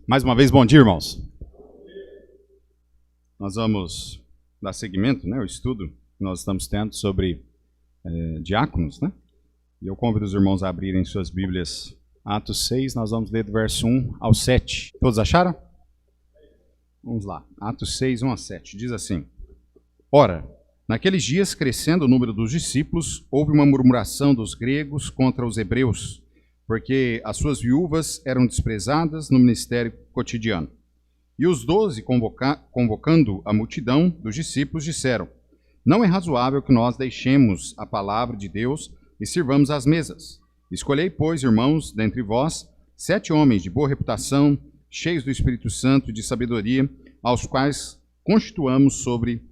Mais uma vez, bom dia, irmãos. Nós vamos dar seguimento, né, ao estudo que nós estamos tendo sobre diáconos, né? E eu convido os irmãos a abrirem suas Bíblias. Atos 6, nós vamos ler do verso 1 ao 7. Todos acharam? Vamos lá. Atos 6, 1 a 7. Diz assim: Ora, naqueles dias, crescendo o número dos discípulos, houve uma murmuração dos gregos contra os hebreus, porque as suas viúvas eram desprezadas no ministério cotidiano. E os 12, convocando a multidão dos discípulos, disseram: Não é razoável que nós deixemos a palavra de Deus e sirvamos às mesas. Escolhei, pois, irmãos, dentre vós, 7 homens de boa reputação, cheios do Espírito Santo e de sabedoria, aos quais constituamos sobre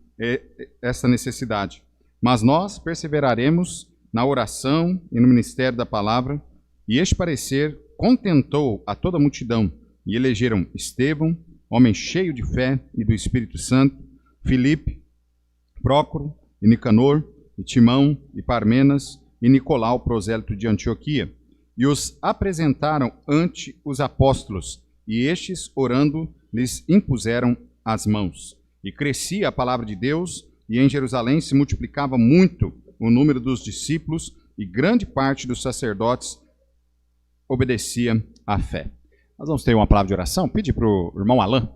essa necessidade. Mas nós perseveraremos na oração e no ministério da palavra. E este parecer contentou a toda a multidão, e elegeram Estevão, homem cheio de fé e do Espírito Santo, Filipe, Prócoro, e Nicanor, e Timão, e Parmenas, e Nicolau, prosélito de Antioquia, e os apresentaram ante os apóstolos, e estes, orando, lhes impuseram as mãos. E crescia a palavra de Deus, e em Jerusalém se multiplicava muito o número dos discípulos, e grande parte dos sacerdotes obedecia à fé. Nós vamos ter uma palavra de oração. Pede para o irmão Alain.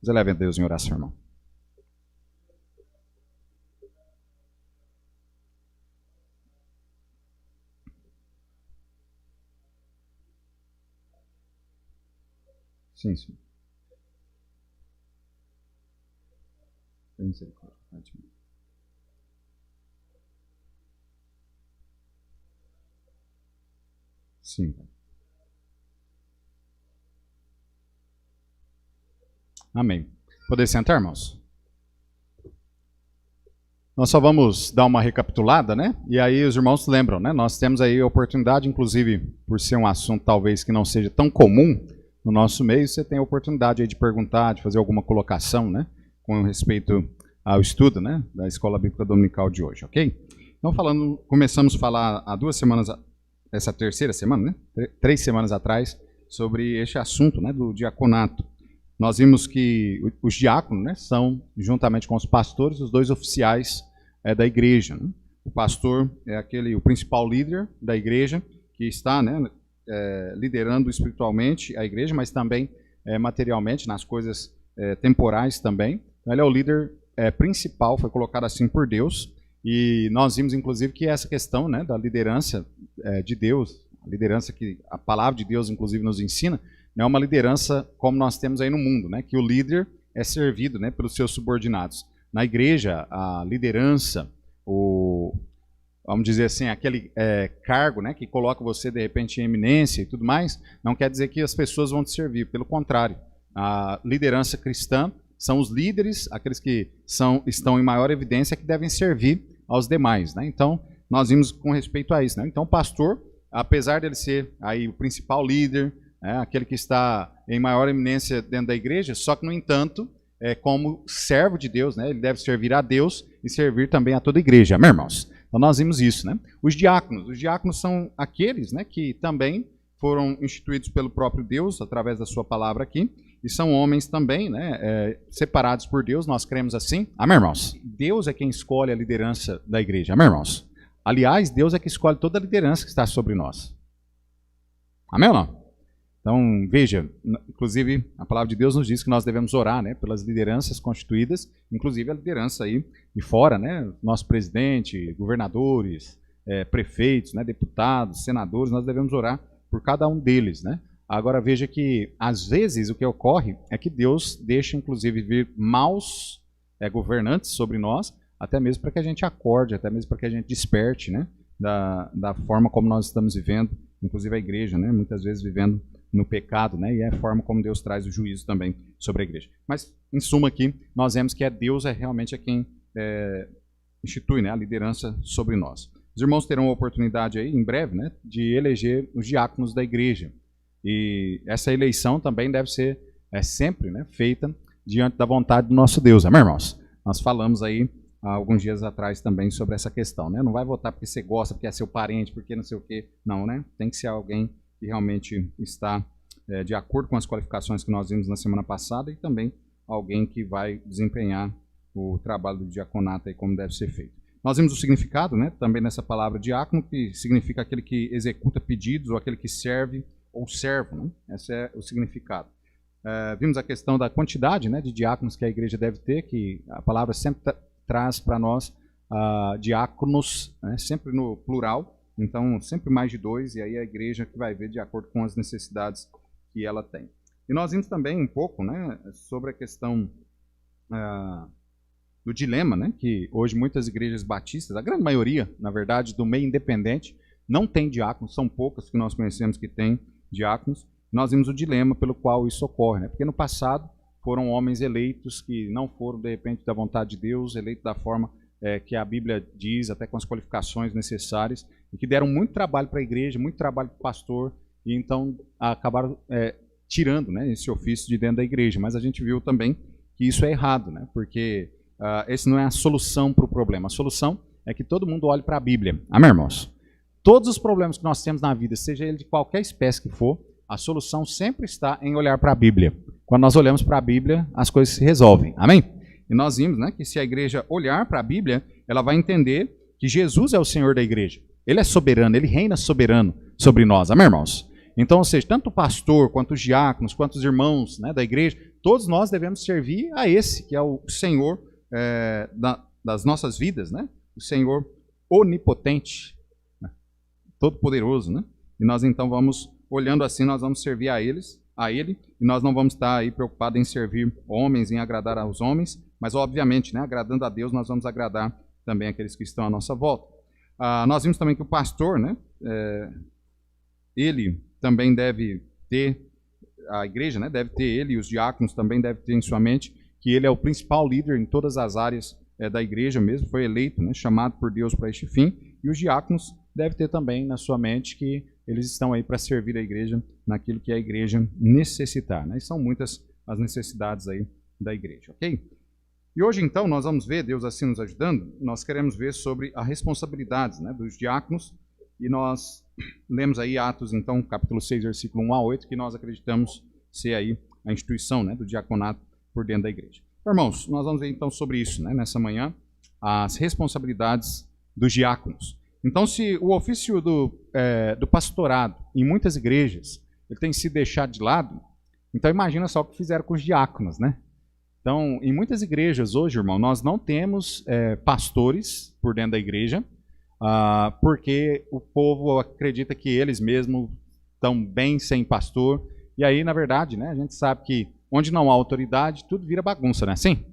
Nos eleve a Deus em oração, irmão. Sim, sim. Tem misericórdia. Sim. Amém. Poder sentar, irmãos? Nós só vamos dar uma recapitulada, né? E aí os irmãos lembram, né? Nós temos aí a oportunidade, inclusive, por ser um assunto talvez que não seja tão comum no nosso meio, você tem a oportunidade aí de perguntar, de fazer alguma colocação, né? Com respeito ao estudo, né? Da Escola Bíblica Dominical de hoje, ok? Então, começamos a falar há 2 semanas, essa terceira semana, né? 3 semanas atrás, sobre este assunto, né? Do diaconato. Nós vimos que os diáconos, né, são, juntamente com os pastores, os 2 oficiais da igreja, né? O pastor é o principal líder da igreja, que está, né, liderando espiritualmente a igreja, mas também materialmente, nas coisas temporais também. Então, ele é o líder principal, foi colocado assim por Deus. E nós vimos, inclusive, que essa questão, né, da liderança de Deus, a liderança que a palavra de Deus, inclusive, nos ensina, não é uma liderança como nós temos aí no mundo, né? Que o líder é servido, né, pelos seus subordinados. Na igreja, a liderança, vamos dizer assim, aquele cargo, né, que coloca você, de repente, em eminência e tudo mais, não quer dizer que as pessoas vão te servir. Pelo contrário, a liderança cristã são os líderes, aqueles que estão em maior evidência, que devem servir aos demais, né? Então, nós vimos com respeito a isso, né? Então, o pastor, apesar dele ser aí o principal líder, aquele que está em maior eminência dentro da igreja, só que, no entanto, como servo de Deus, né, ele deve servir a Deus e servir também a toda a igreja. Amém, irmãos? Então, nós vimos isso, né? Os diáconos são aqueles, né, que também foram instituídos pelo próprio Deus, através da sua palavra aqui, e são homens também, né, separados por Deus, nós cremos assim. Amém, irmãos? Deus é quem escolhe a liderança da igreja. Amém, irmãos? Aliás, Deus é que escolhe toda a liderança que está sobre nós. Amém ou não? Então, veja, inclusive, a palavra de Deus nos diz que nós devemos orar, né, pelas lideranças constituídas, inclusive a liderança aí de fora, né, nosso presidente, governadores, prefeitos, né, deputados, senadores, nós devemos orar por cada um deles, né. Agora, veja que, às vezes, o que ocorre é que Deus deixa, inclusive, vir maus governantes sobre nós, até mesmo para que a gente acorde, até mesmo para que a gente desperte, né, da forma como nós estamos vivendo, inclusive a igreja, né, muitas vezes vivendo no pecado, né, e é a forma como Deus traz o juízo também sobre a igreja. Mas, em suma aqui, nós vemos que Deus realmente quem institui, né, a liderança sobre nós. Os irmãos terão a oportunidade aí, em breve, né, de eleger os diáconos da igreja. E essa eleição também deve ser sempre, né, feita diante da vontade do nosso Deus. Amém, irmãos? Nós falamos aí há alguns dias atrás também sobre essa questão, né? Não vai votar porque você gosta, porque é seu parente, porque não sei o quê. Não, né? Tem que ser alguém que realmente está de acordo com as qualificações que nós vimos na semana passada, e também alguém que vai desempenhar o trabalho do diaconato aí como deve ser feito. Nós vimos o significado, né, também nessa palavra diácono, que significa aquele que executa pedidos, ou aquele que serve, ou servo, né? Esse é o significado. Vimos a questão da quantidade, né, de diáconos que a igreja deve ter, que a palavra sempre traz para nós diáconos, né, sempre no plural, então sempre mais de 2, e aí a igreja que vai ver de acordo com as necessidades que ela tem. E nós vimos também um pouco, né, sobre a questão do dilema, né, que hoje muitas igrejas batistas, a grande maioria, na verdade, do meio independente, não tem diáconos, são poucas que nós conhecemos que têm diáconos. Nós vimos o dilema pelo qual isso ocorre, né, porque no passado foram homens eleitos que não foram, de repente, da vontade de Deus, eleitos da forma que a Bíblia diz, até com as qualificações necessárias, e que deram muito trabalho para a igreja, muito trabalho para o pastor, e então acabaram tirando, né, esse ofício de dentro da igreja. Mas a gente viu também que isso é errado, né, porque esse não é a solução para o problema. A solução é que todo mundo olhe para a Bíblia. Amém, irmãos? Todos os problemas que nós temos na vida, seja ele de qualquer espécie que for, a solução sempre está em olhar para a Bíblia. Quando nós olhamos para a Bíblia, as coisas se resolvem. Amém? E nós vimos, né, que se a igreja olhar para a Bíblia, ela vai entender que Jesus é o Senhor da igreja. Ele é soberano, ele reina soberano sobre nós. Amém, irmãos? Então, ou seja, tanto o pastor, quanto os diáconos, quanto os irmãos, né, da igreja, todos nós devemos servir a esse, que é o Senhor das nossas vidas, né? O Senhor onipotente, né? Todo-poderoso, né? E nós então vamos, olhando assim, nós vamos servir a Ele, e nós não vamos estar aí preocupados em servir homens, em agradar aos homens, mas obviamente, né, agradando a Deus, nós vamos agradar também aqueles que estão à nossa volta. Nós vimos também que o pastor, né, ele também deve ter, a igreja, né, deve ter ele, e os diáconos também devem ter em sua mente, que ele é o principal líder em todas as áreas da igreja mesmo, foi eleito, né, chamado por Deus para este fim, e os diáconos devem ter também na sua mente que eles estão aí para servir a igreja naquilo que a igreja necessitar, né? E são muitas as necessidades aí da igreja, ok? E hoje então nós vamos ver, Deus assim nos ajudando, nós queremos ver sobre as responsabilidades, né, dos diáconos, e nós lemos aí Atos então, capítulo 6, versículo 1 a 8, que nós acreditamos ser aí a instituição, né, do diaconato por dentro da igreja. Irmãos, nós vamos ver então sobre isso, né, nessa manhã, as responsabilidades dos diáconos. Então, se o ofício do pastorado, em muitas igrejas, ele tem sido deixado de lado, então imagina só o que fizeram com os diáconos, né? Então, em muitas igrejas hoje, irmão, nós não temos pastores por dentro da igreja, porque o povo acredita que eles mesmos estão bem sem pastor, e aí, na verdade, né, a gente sabe que onde não há autoridade, tudo vira bagunça, não é assim?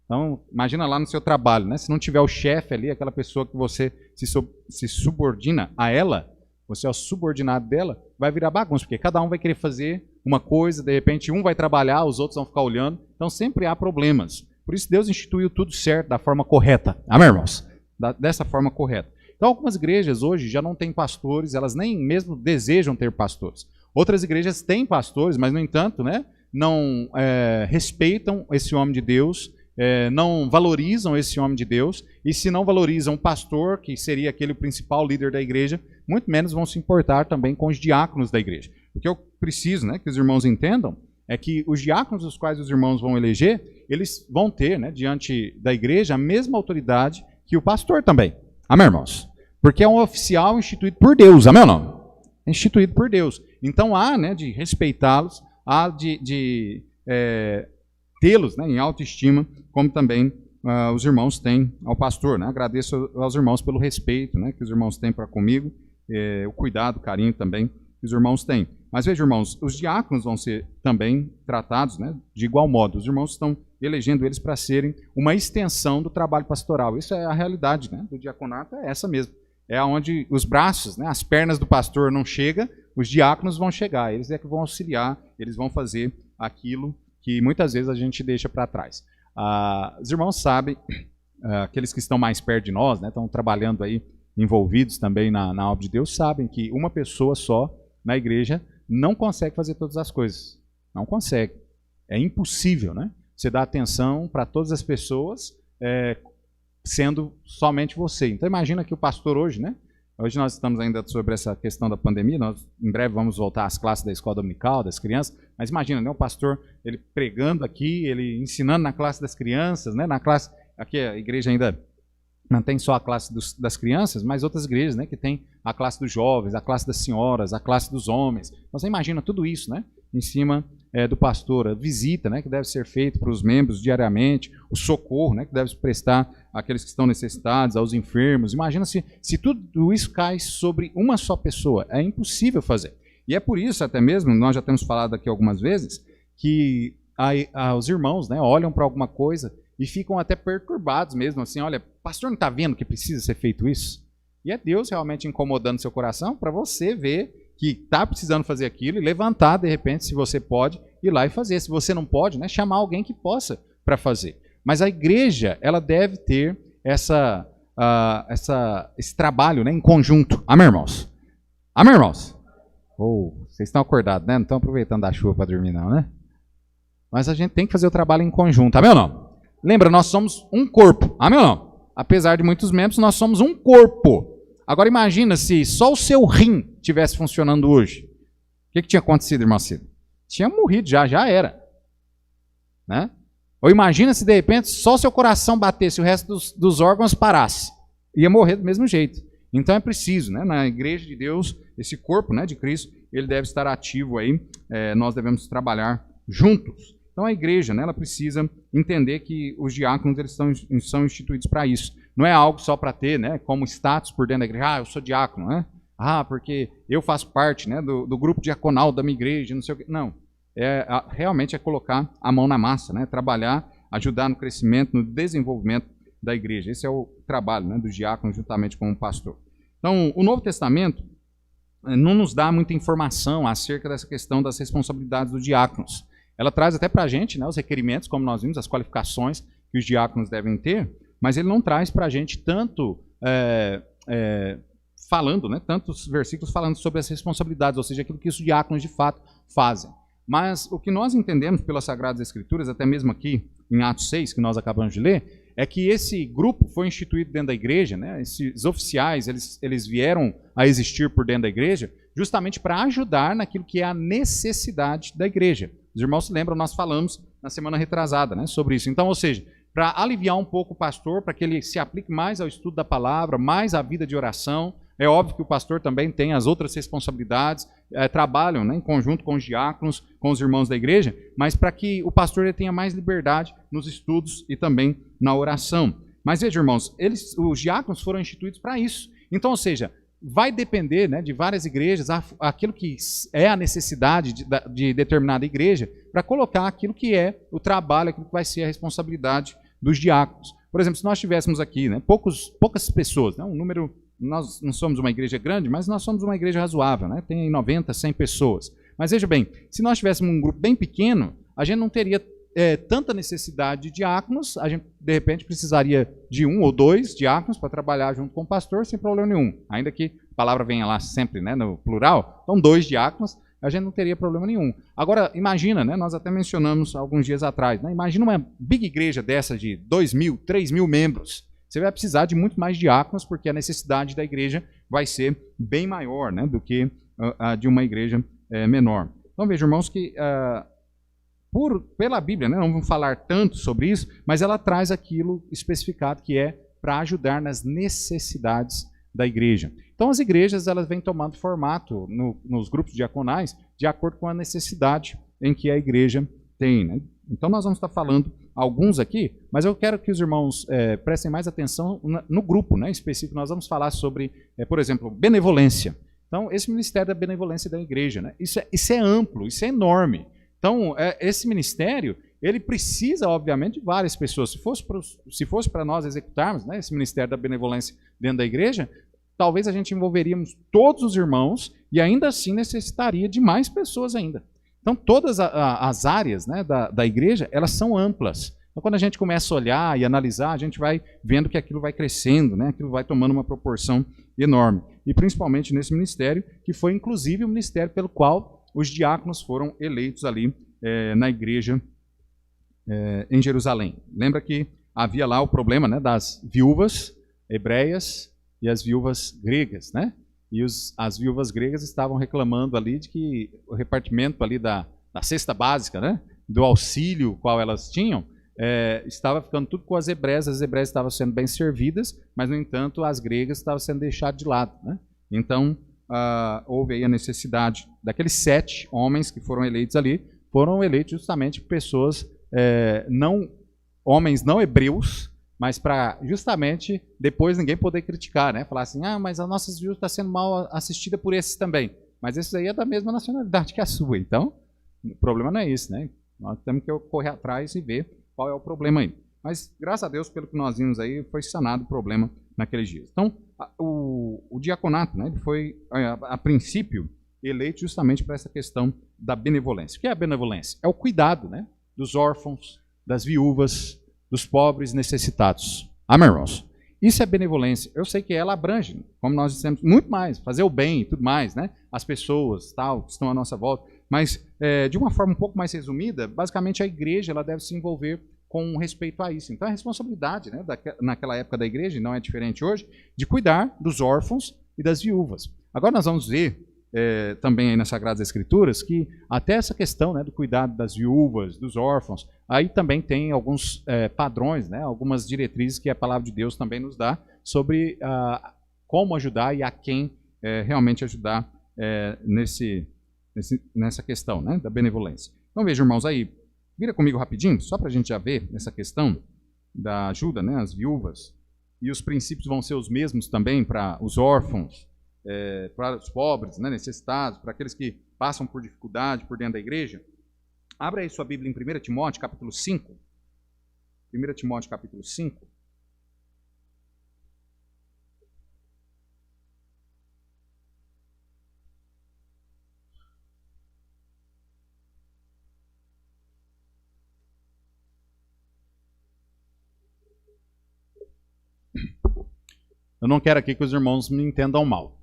Então, imagina lá no seu trabalho, né? Se não tiver o chefe ali, aquela pessoa que você se subordina a ela, você é o subordinado dela, vai virar bagunça, porque cada um vai querer fazer uma coisa, de repente um vai trabalhar, os outros vão ficar olhando, então sempre há problemas. Por isso Deus instituiu tudo certo, da forma correta. Amém, irmãos? Dessa forma correta. Então, algumas igrejas hoje já não têm pastores, elas nem mesmo desejam ter pastores. Outras igrejas têm pastores, mas, no entanto, né, não respeitam esse homem de Deus, não valorizam esse homem de Deus, e se não valorizam o pastor, que seria aquele principal líder da igreja, muito menos vão se importar também com os diáconos da igreja. O que eu preciso, né, que os irmãos entendam é que os diáconos os quais os irmãos vão eleger, eles vão ter, né, diante da igreja a mesma autoridade que o pastor também. Amém, irmãos? Porque é um oficial instituído por Deus, amém ou não? Instituído por Deus. Então há, né, de respeitá-los, há de tê-los, né, em autoestima, como também os irmãos têm ao pastor, né? Agradeço aos irmãos pelo respeito, né, que os irmãos têm para comigo, o cuidado, o carinho também que os irmãos têm. Mas veja, irmãos, os diáconos vão ser também tratados, né, de igual modo. Os irmãos estão elegendo eles para serem uma extensão do trabalho pastoral. Isso é a realidade, né, do diaconato, é essa mesmo. É onde os braços, né, as pernas do pastor não chegam, os diáconos vão chegar. Eles é que vão auxiliar, eles vão fazer aquilo que muitas vezes a gente deixa para trás. Os irmãos sabem, aqueles que estão mais perto de nós, né, estão trabalhando aí, envolvidos também na obra de Deus, sabem que uma pessoa só na igreja não consegue fazer todas as coisas. Não consegue. É impossível, né? Você dá atenção para todas as pessoas, sendo somente você. Então imagina que o pastor hoje, né, Hoje nós estamos ainda sobre essa questão da pandemia, nós em breve vamos voltar às classes da escola dominical, das crianças, mas imagina, né, o pastor, ele pregando aqui, ele ensinando na classe das crianças, né, na classe, aqui a igreja ainda não tem só a classe das crianças, mas outras igrejas, né, que tem a classe dos jovens, a classe das senhoras, a classe dos homens. Você imagina tudo isso, né, em cima do pastor, a visita, né, que deve ser feita para os membros diariamente, o socorro, né, que deve se prestar àqueles que estão necessitados, aos enfermos. Imagina se tudo isso cai sobre uma só pessoa. É impossível fazer. E é por isso, até mesmo, nós já temos falado aqui algumas vezes, que os irmãos, né, olham para alguma coisa e ficam até perturbados mesmo, assim, olha, pastor não está vendo que precisa ser feito isso? E é Deus realmente incomodando seu coração para você ver que está precisando fazer aquilo e levantar, de repente, se você pode, ir lá e fazer. Se você não pode, né, chamar alguém que possa para fazer. Mas a igreja, ela deve ter esse trabalho, né, em conjunto. Amém, irmãos? Amém, irmãos? Vocês estão acordados, né? Não estão aproveitando da chuva para dormir, não, né? Mas a gente tem que fazer o trabalho em conjunto. Amém ou não? Lembra, nós somos um corpo. Amém ou não? Apesar de muitos membros, nós somos um corpo. Agora imagina se só o seu rim estivesse funcionando hoje. O que tinha acontecido, irmão Cida? Tinha morrido já era. Né? Ou imagina se de repente só o seu coração batesse e o resto dos órgãos parasse. Ia morrer do mesmo jeito. Então é preciso, né, na igreja de Deus, esse corpo, né, de Cristo, ele deve estar ativo aí. Nós devemos trabalhar juntos. Então a igreja, né, ela precisa entender que os diáconos eles são instituídos para isso. Não é algo só para ter, né, como status por dentro da igreja. Eu sou diácono, né? Porque eu faço parte, né, do grupo diaconal da minha igreja, não sei o quê. Não, realmente é colocar a mão na massa, né, trabalhar, ajudar no crescimento, no desenvolvimento da igreja. Esse é o trabalho, né, dos diáconos juntamente com o pastor. Então, o Novo Testamento não nos dá muita informação acerca dessa questão das responsabilidades dos diáconos. Ela traz até para a gente, né, os requerimentos, como nós vimos, as qualificações que os diáconos devem ter, mas ele não traz para a gente tanto falando, né, tantos versículos falando sobre as responsabilidades, ou seja, aquilo que os diáconos de fato fazem. Mas o que nós entendemos pelas Sagradas Escrituras, até mesmo aqui em Atos 6, que nós acabamos de ler, é que esse grupo foi instituído dentro da igreja, né, esses oficiais, eles vieram a existir por dentro da igreja, justamente para ajudar naquilo que é a necessidade da igreja. Os irmãos se lembram, nós falamos na semana retrasada, né, sobre isso. Então, ou seja, para aliviar um pouco o pastor, para que ele se aplique mais ao estudo da palavra, mais à vida de oração. É óbvio que o pastor também tem as outras responsabilidades, trabalham, né, em conjunto com os diáconos, com os irmãos da igreja, mas para que o pastor ele tenha mais liberdade nos estudos e também na oração. Mas veja, irmãos, os diáconos foram instituídos para isso. Então, ou seja, vai depender, né, de várias igrejas, aquilo que é a necessidade de determinada igreja, para colocar aquilo que é o trabalho, aquilo que vai ser a responsabilidade dos diáconos. Por exemplo, se nós tivéssemos aqui, né, poucas pessoas, né, um número, nós não somos uma igreja grande, mas nós somos uma igreja razoável, né, tem 90, 100 pessoas. Mas veja bem, se nós tivéssemos um grupo bem pequeno, a gente não teria tanta necessidade de diáconos, a gente de repente precisaria de 1 ou 2 diáconos para trabalhar junto com o pastor sem problema nenhum, ainda que a palavra venha lá sempre, né, no plural, então 2 diáconos, a gente não teria problema nenhum. Agora, imagina, né, nós até mencionamos alguns dias atrás, né, imagina uma big igreja dessa de 2.000, 3.000 membros, você vai precisar de muito mais diáconos, porque a necessidade da igreja vai ser bem maior, né, do que a de uma igreja menor. Então veja, irmãos, que pela Bíblia, né, não vamos falar tanto sobre isso, mas ela traz aquilo especificado que é para ajudar nas necessidades da igreja. Então as igrejas elas vêm tomando formato nos grupos diaconais de acordo com a necessidade em que a igreja tem. Né? Então nós vamos estar falando alguns aqui, mas eu quero que os irmãos prestem mais atenção no grupo, né, específico. Nós vamos falar sobre, por exemplo, benevolência. Então esse ministério da benevolência da igreja, né, isso é amplo, isso é enorme. Então, esse ministério, ele precisa, obviamente, de várias pessoas. Se fosse para nós executarmos, né, esse ministério da benevolência dentro da igreja, talvez a gente envolveríamos todos os irmãos e ainda assim necessitaria de mais pessoas ainda. Então, todas as áreas, né, da igreja, elas são amplas. Então, quando a gente começa a olhar e analisar, a gente vai vendo que aquilo vai crescendo, né, aquilo vai tomando uma proporção enorme. E principalmente nesse ministério, que foi inclusive o ministério pelo qual os diáconos foram eleitos ali na igreja em Jerusalém. Lembra que havia lá o problema, né, das viúvas hebreias e as viúvas gregas, né? E as viúvas gregas estavam reclamando ali de que o repartimento ali da cesta básica, né? Do auxílio qual elas tinham, estava ficando tudo com as hebreias estavam sendo bem servidas, mas, no entanto, as gregas estavam sendo deixadas de lado, né? Então, houve aí a necessidade daqueles 7 homens que foram eleitos ali, foram eleitos justamente pessoas, homens não hebreus, mas para justamente depois ninguém poder criticar, né? Falar assim, mas a nossa viúva está sendo mal assistida por esses também. Mas esses aí é da mesma nacionalidade que a sua, então o problema não é esse, né? Nós temos que correr atrás e ver qual é o problema aí. Mas, graças a Deus, pelo que nós vimos aí, foi sanado o problema naqueles dias. Então, o diaconato, né, ele foi, a princípio, eleito justamente para essa questão da benevolência. O que é a benevolência? É o cuidado, né, dos órfãos, das viúvas, dos pobres necessitados. Amém, irmãos? Isso é benevolência. Eu sei que ela abrange, como nós dissemos, muito mais, fazer o bem e tudo mais, né? As pessoas, tal, que estão à nossa volta. Mas, de uma forma um pouco mais resumida, basicamente a igreja ela deve se envolver com respeito a isso. Então, a responsabilidade, né, naquela época da igreja, e não é diferente hoje, de cuidar dos órfãos e das viúvas. Agora nós vamos ver também aí nas Sagradas Escrituras que até essa questão, né, do cuidado das viúvas, dos órfãos, aí também tem alguns padrões, né, algumas diretrizes que a palavra de Deus também nos dá sobre como ajudar e a quem realmente ajudar nessa questão, né, da benevolência. Então vejam, irmãos, aí, vira comigo rapidinho, só para a gente já ver essa questão da ajuda, né, às viúvas, e os princípios vão ser os mesmos também para os órfãos, para os pobres, né, necessitados, para aqueles que passam por dificuldade por dentro da igreja. Abra aí sua Bíblia em 1 Timóteo, capítulo 5. 1 Timóteo, capítulo 5. Eu não quero aqui que os irmãos me entendam mal.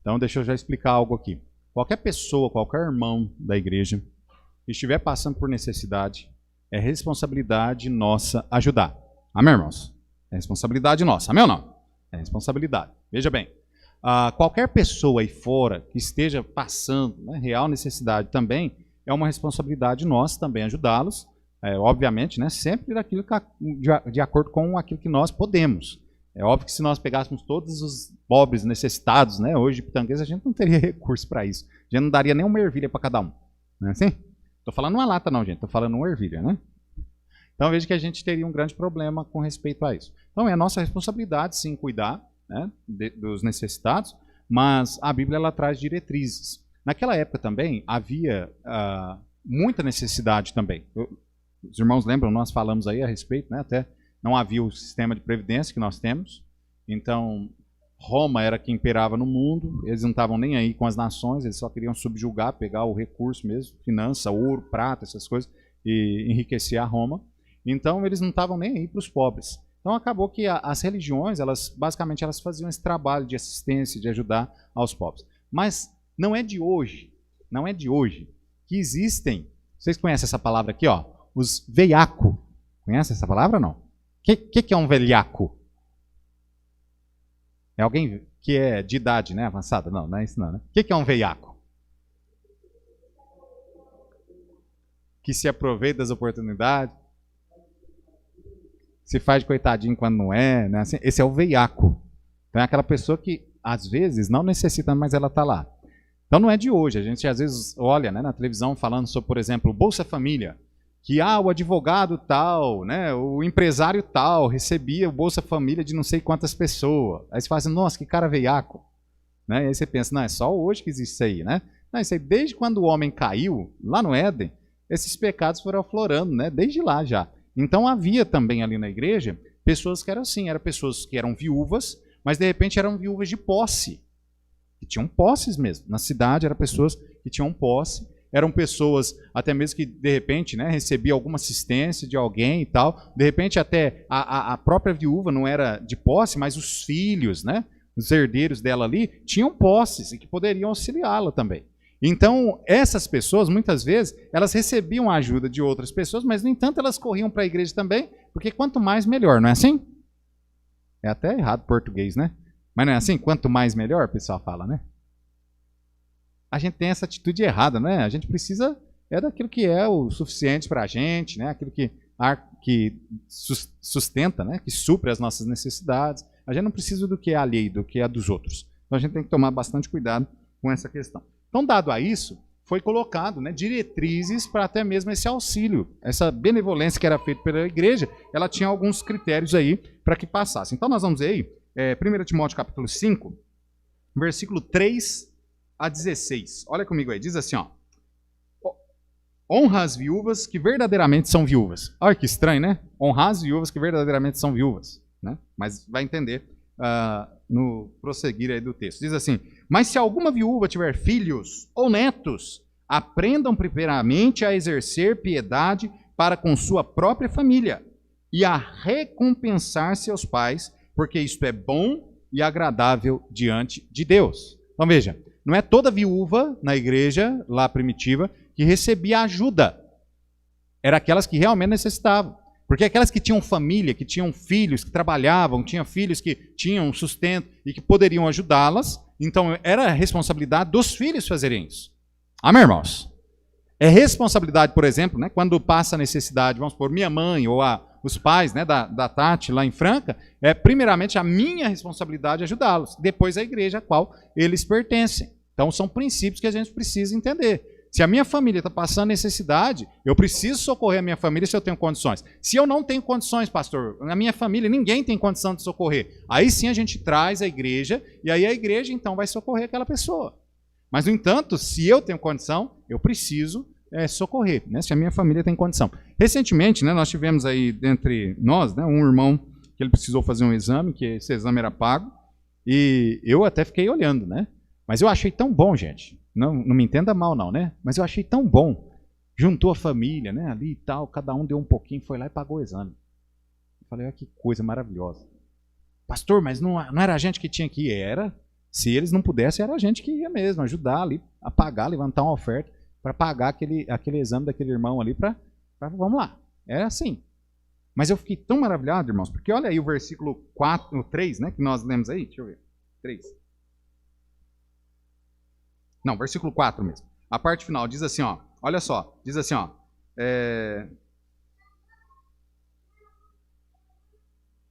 Então, deixa eu já explicar algo aqui. Qualquer pessoa, qualquer irmão da igreja que estiver passando por necessidade, é responsabilidade nossa ajudar. Amém, irmãos? É responsabilidade nossa. Amém ou não? É responsabilidade. Veja bem, qualquer pessoa aí fora que esteja passando, né, real necessidade também, é uma responsabilidade nossa também ajudá-los, obviamente, né, sempre daquilo de acordo com aquilo que nós podemos. É óbvio que se nós pegássemos todos os pobres necessitados, né, hoje de Pitangueiras, a gente não teria recurso para isso. A gente não daria nem uma ervilha para cada um. Não é assim? Estou falando uma lata não, gente. Estou falando uma ervilha, né? Então veja que a gente teria um grande problema com respeito a isso. Então é nossa responsabilidade, sim, cuidar, né, dos necessitados, mas a Bíblia ela traz diretrizes. Naquela época também havia muita necessidade também. Os irmãos lembram, nós falamos aí a respeito, né, até não havia o sistema de previdência que nós temos. Então, Roma era quem imperava no mundo, eles não estavam nem aí com as nações, eles só queriam subjugar, pegar o recurso mesmo, finança, ouro, prata, essas coisas, e enriquecer a Roma. Então, eles não estavam nem aí para os pobres. Então, acabou que as religiões, basicamente, elas faziam esse trabalho de assistência, de ajudar aos pobres. Mas não é de hoje que existem, vocês conhecem essa palavra aqui, ó, os veiaco. Conhece essa palavra ou não? O que é um velhaco? É alguém que é de idade, né, avançada? Não, não é isso não, né? O que é um veiaco? Que se aproveita das oportunidades, se faz de coitadinho quando não é, né? Assim, esse é o veiaco. Então é aquela pessoa que, às vezes, não necessita, mas ela está lá. Então não é de hoje. A gente, às vezes, olha, né, na televisão falando sobre, por exemplo, Bolsa Família. Que o advogado tal, né, o empresário tal, recebia o Bolsa Família de não sei quantas pessoas. Aí você fala assim, nossa, que cara veiaco. Né? E aí você pensa, não, é só hoje que existe isso aí, né? Não, isso aí, desde quando o homem caiu, lá no Éden, esses pecados foram aflorando, né? Desde lá já. Então havia também ali na igreja pessoas que eram assim, eram pessoas que eram viúvas, mas de repente eram viúvas de posse. Que tinham posses mesmo. Na cidade eram pessoas que tinham posse. Eram pessoas até mesmo que, de repente, né, recebia alguma assistência de alguém e tal. De repente, até a própria viúva não era de posse, mas os filhos, né, os herdeiros dela ali, tinham posses e que poderiam auxiliá-la também. Então, essas pessoas, muitas vezes, elas recebiam a ajuda de outras pessoas, mas, no entanto, elas corriam para a igreja também, porque quanto mais, melhor, não é assim? É até errado português, né? Mas não é assim? Quanto mais melhor, o pessoal fala, né? A gente tem essa atitude errada, né? A gente precisa daquilo que é o suficiente para a gente, né? Aquilo que sustenta, né? Que supre as nossas necessidades. A gente não precisa do que é alheio, do que é dos outros. Então a gente tem que tomar bastante cuidado com essa questão. Então, dado a isso, foi colocado, né, diretrizes para até mesmo esse auxílio. Essa benevolência que era feita pela igreja, ela tinha alguns critérios aí para que passasse. Então nós vamos ver aí, 1 Timóteo capítulo 5, versículo 3 a 16. Olha comigo aí, diz assim, ó. Honra as viúvas que verdadeiramente são viúvas. Olha que estranho, né? Honrar as viúvas que verdadeiramente são viúvas, né? Mas vai entender no prosseguir aí do texto. Diz assim: mas se alguma viúva tiver filhos ou netos, aprendam primeiramente a exercer piedade para com sua própria família e a recompensar seus pais, porque isto é bom e agradável diante de Deus. Então veja, não é toda viúva na igreja lá primitiva que recebia ajuda. Eram aquelas que realmente necessitavam. Porque aquelas que tinham família, que tinham filhos, que trabalhavam, tinham filhos que tinham sustento e que poderiam ajudá-las, então era a responsabilidade dos filhos fazerem isso. Amém, irmãos? É responsabilidade, por exemplo, né, quando passa a necessidade, vamos supor, minha mãe ou os pais, né, da Tati lá em Franca, é primeiramente a minha responsabilidade ajudá-los, depois a igreja a qual eles pertencem. Então são princípios que a gente precisa entender. Se a minha família está passando necessidade, eu preciso socorrer a minha família se eu tenho condições. Se eu não tenho condições, pastor, na minha família ninguém tem condição de socorrer. Aí sim a gente traz a igreja, e aí a igreja então vai socorrer aquela pessoa. Mas, no entanto, se eu tenho condição, eu preciso socorrer, né, se a minha família tem condição. Recentemente, né, nós tivemos aí entre nós, né, um irmão que ele precisou fazer um exame, que esse exame era pago, e eu até fiquei olhando, né? Mas eu achei tão bom, gente. Não me entenda mal não, né? Mas eu achei tão bom. Juntou a família, né? Ali e tal, cada um deu um pouquinho, foi lá e pagou o exame. Eu falei, olha que coisa maravilhosa. Pastor, mas não era a gente que tinha que ir? Era. Se eles não pudessem, era a gente que ia mesmo, ajudar ali, a pagar, levantar uma oferta para pagar aquele exame daquele irmão ali para vamos lá. Era assim. Mas eu fiquei tão maravilhado, irmãos, porque olha aí o versículo 4, 3, né? Que nós lemos aí. Deixa eu ver. 3. Não, versículo 4 mesmo. A parte final diz assim, ó. Olha só, diz assim, ó.